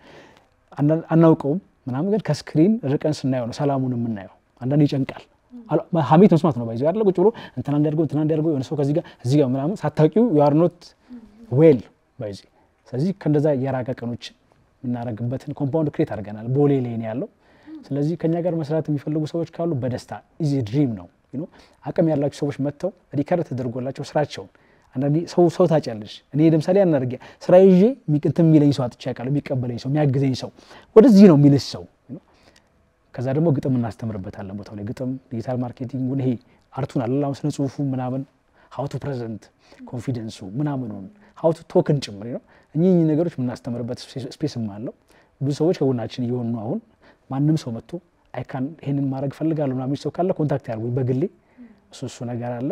አናውቀውም ምናምን ግን ከስክሪን ርቀን ስናየው ነው ሰላሙን የምናየው አንዳንዴ ይጨንቃል ሀሜት መስማት ነው ባይዘው አይደል ቁጭ ብሎ እንትና እንዲያርገው የሆነ ሰው ከዚህ ጋር ምናምን ሳታውቂው you are not well ባይዘው ስለዚህ ከእንደዛ የራቀ ቀኖች እናረግበትን ኮምፓውንድ ክሬት አድርገናል ቦሌ ላይ ነው ያለው ስለዚህ ከኛ ጋር መስራት የሚፈልጉ ሰዎች ካሉ በደስታ ኢዚ ድሪም ነው አቅም ያላችሁ ሰዎች መጥተው ሪከርድ ተደርጎላቸው ስራቸውን አንዳንዴ ሰው ታጫለሽ እኔ ለምሳሌ ያናርገ ስራ ይዤ እንትን የሚለኝ ሰው አጥቻ ያቃለ የሚቀበለኝ ሰው የሚያግዘኝ ሰው ወደዚህ ነው የሚልሽ ሰው ከዛ ደግሞ ግጥም እናስተምርበታለን ቦታው ላይ ግጥም ዲጂታል ማርኬቲንግ ይሄ አርቱን አላላም ስነ ጽሁፉ ምናምን how to present confidence ምናምን how to talk ጭምር ነው እኚህ ነገሮች ምናስተምርበት ስፔስም አለው ብዙ ሰዎች ከጎናችን እየሆኑ አሁን ማንንም ሰው መጥቶ አይካን ይሄንን ማድረግ ፈልጋለሁ ምናምን ሰው ካለ ኮንታክት ያርጉኝ በግሌ እሱ ነገር አለ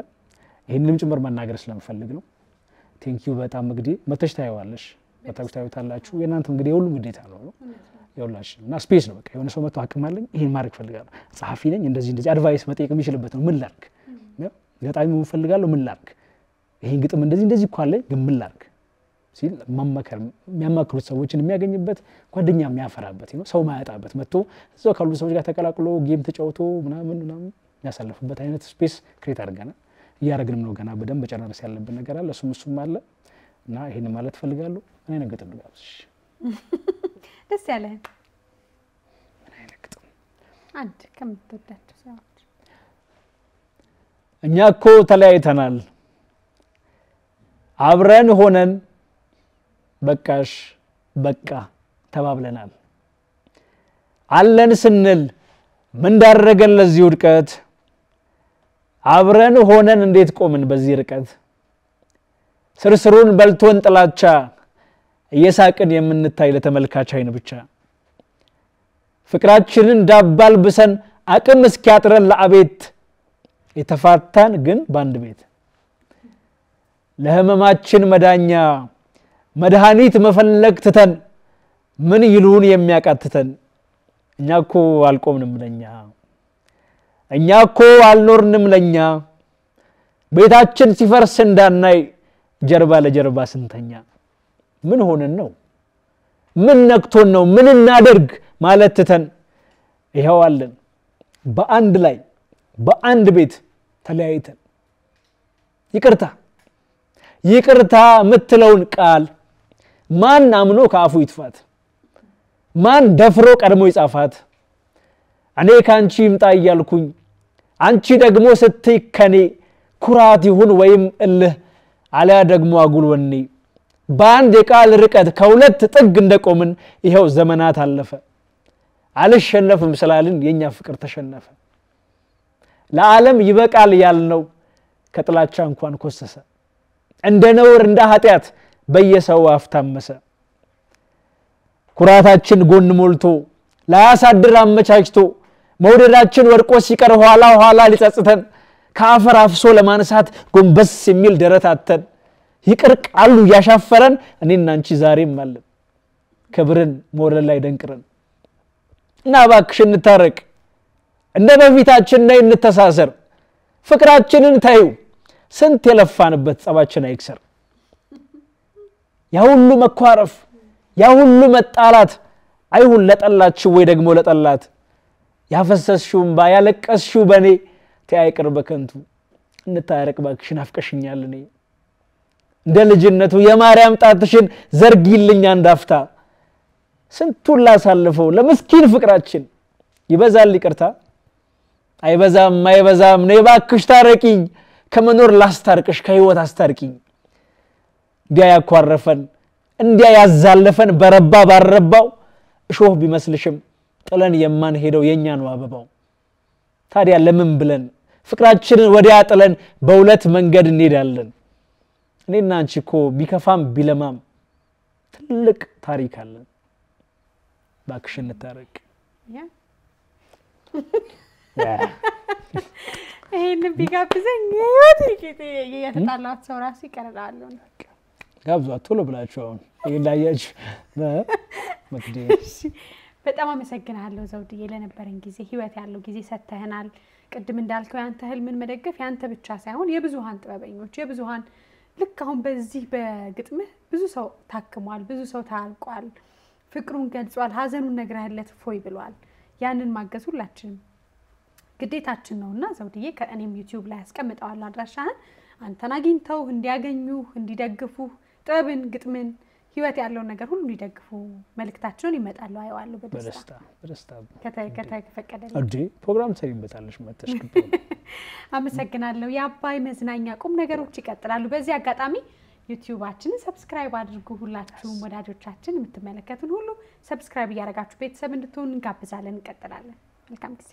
ይሄንንም ጭምር መናገር ስለምፈልግ ነው ቴንክ ዩ በጣም እንግዲህ መተሽ ታዩዋለሽ ታዩታላችሁ የናንተ እንግዲህ ሁሉ ግዴታ ነው ያውላችሁ እና ስፔስ ነው በቃ የሆነ ሰው መጥቶ አቅም አለኝ ይሄን ማድረግ ፈልጋለሁ ጸሐፊ ነኝ እንደዚህ አድቫይስ መጠየቅ የሚችልበት ነው ምን ላርክ ገጣሚ ምን ፈልጋለሁ ምን ላርክ ይሄን ግጥም እንደዚህ እኮ አለኝ ግን ምን ላርክ ሲል ማማከር የሚያማክሩት ሰዎችን የሚያገኝበት ጓደኛ የሚያፈራበት ነው ሰው ማያጣበት መጥቶ እዛው ካሉ ሰዎች ጋር ተቀላቅሎ ጌም ተጫውቶ ምናምን ያሳለፈበት አይነት ስፔስ ክሬት አድርገናል ያረግንም ነው ገና በደንብ በጨራረስ ያለብን ነገር አለ እሱም አለ እና ይሄን ማለት ፈልጋለሁ እኔ ነገጥም ልጋብዝሽ ደስ ያለህ እኔ ነገጥም አንድ ከምትወዳቸው ሰዎች እኛ እኮ ተለያይተናል አብረን ሆነን በቃሽ በቃ ተባብለናል አለን ስንል ምን ዳረገን ለዚህ ውድቀት አብረን ሆነን እንዴት ቆምን በዚህ ርቀት ስርስሩን በልቶን ጥላቻ እየሳቅን የምንታይ ለተመልካች አይን ብቻ ፍቅራችንን ዳባል ብሰን አቅም እስኪያጥረን ለአቤት የተፋታን ግን ባንድ ቤት ለህመማችን መዳኛ መድኃኒት መፈለግ ትተን ምን ይሉን የሚያቃትተን እኛኮ አልቆምንም ለኛ እኛኮ አልኖርንም ለኛ ቤታችን ሲፈርስ እንዳናይ ጀርባ ለጀርባ ስንተኛ ምን ሆነን ነው ምን ነክቶን ነው ምን እናደርግ ማለት ትተን ይሄው አለን በአንድ ላይ በአንድ ቤት ተለያይተን ይቅርታ ምትለውን ቃል ማን አምኖ ካፉ ይጥፋት ማን ደፍሮ ቀድሞ ይጻፋት እኔ ካንቺ ይምጣ ይያልኩኝ አንቺ ደግሞ ስትይከኔ ኩራት ይሁን ወይም እልህ አለያ ደግሞ አጉል ወኔ በአንድ የቃል ርቀት ከሁለት ጥግ እንደቆምን ይሄው ዘመናት አለፈ አልሸነፍም ስላልን የኛ ፍቅር ተሸነፈ ለዓለም ይበቃል ያልነው ከጥላቻ እንኳን ኮሰሰ እንደ ነውር እንደ ኃጢያት በየሰው አፍታመሰ ኩራታችን ጎን ሞልቶ ላያሳድር አመቻችቶ መውደዳችን ወርቆ ሲቀር ኋላ ሊጸጽተን ከአፈር አፍሶ ለማንሳት ጎንበስ የሚል ደረታተን ይቅር ቃሉ ያሻፈረን እኔና አንቺ ዛሬም አለን ክብርን ሞረል ላይ ደንቅረን እና እባክሽ እንታረቅ እንደ በፊታችን ነይ እንተሳሰር ፍቅራችንን ታዩ ስንት የለፋንበት ጸባችን አይክሰር ያ ሁሉ መኳረፍ ያ ሁሉ መጣላት አይሁን ለጠላችሁ ወይ ደግሞ ለጠላት ያፈሰስሽው እንባ ያለቀስሽው በኔ ተያይቅር በከንቱ እንታረቅ እባክሽን አፍቀሽኛል እኔ እንደ ልጅነቱ የማርያም ጣትሽን ዘርጊልኝ አንዳፍታ ስንቱን ላሳልፈው ለምስኪን ፍቅራችን ይበዛል ይቅርታ አይበዛም ነይ እባክሽ ታረቂኝ ከመኖር ላስታርቅሽ ከህይወት አስታርቂኝ እንዲያ ያኳረፈን እንዲያ ያዛለፈን በረባ ባረባው እሾህ ቢመስልሽም ጥለን የማን ሄደው የኛ ነው አበባው ታዲያ ለምን ብለን ፍቅራችንን ወዲያ ጥለን በሁለት መንገድ እንሄዳለን እኔና አንቺ እኮ ቢከፋም ቢለማም ትልቅ ታሪክ አለን እባክሽ እንታረቅ ይሄን ቢጋብዘኝ ወጥቂት የተጣላው ሰው ራስ ይቀርላል ጋብዟት ቶሎ ብላችሁ አሁን ይላያች እሺ በጣም አመሰግናለሁ ዘውድዬ ለነበረን ጊዜ ህይወት ያለው ጊዜ ሰተህናል ቅድም እንዳልከው ያንተ ህልምን መደገፍ ያንተ ብቻ ሳይሆን የብዙሃን ጥበበኞች የብዙሃን ልክ አሁን በዚህ በግጥምህ ብዙ ሰው ታክሟል ብዙ ሰው ታልቋል ፍቅሩን ገልጿል ሀዘኑን ነግረህለት ፎይ ብሏል ያንን ማገዝ ሁላችንም ግዴታችን ነውና ዘውድዬ ከእኔም ዩቲዩብ ላይ አስቀምጣለሁ አድራሻህን አንተን አግኝተው እንዲያገኙ እንዲደግፉ ጥበብን ግጥምን ህይወት ያለው ነገር ሁሉ እንዲደግፉ መልክታቸውን ይመጣሉ አይዋለሁ በደስታ ከተፈቀደልኝ አዲ ፕሮግራም ሰይበታለሽ መተሽከብ አመሰግናለሁ የአባይ መዝናኛ ቁም ነገሮች ይቀጥላሉ በዚህ አጋጣሚ ዩቲዩባችንን ሰብስክራይብ አድርጉ ሁላችሁም ወዳጆቻችን የምትመለከቱን ሁሉ ሰብስክራይብ ያደርጋችሁ ቤተሰብ እንድትሆኑ እንጋብዛለን እንቀጥላለን መልካም ጊዜ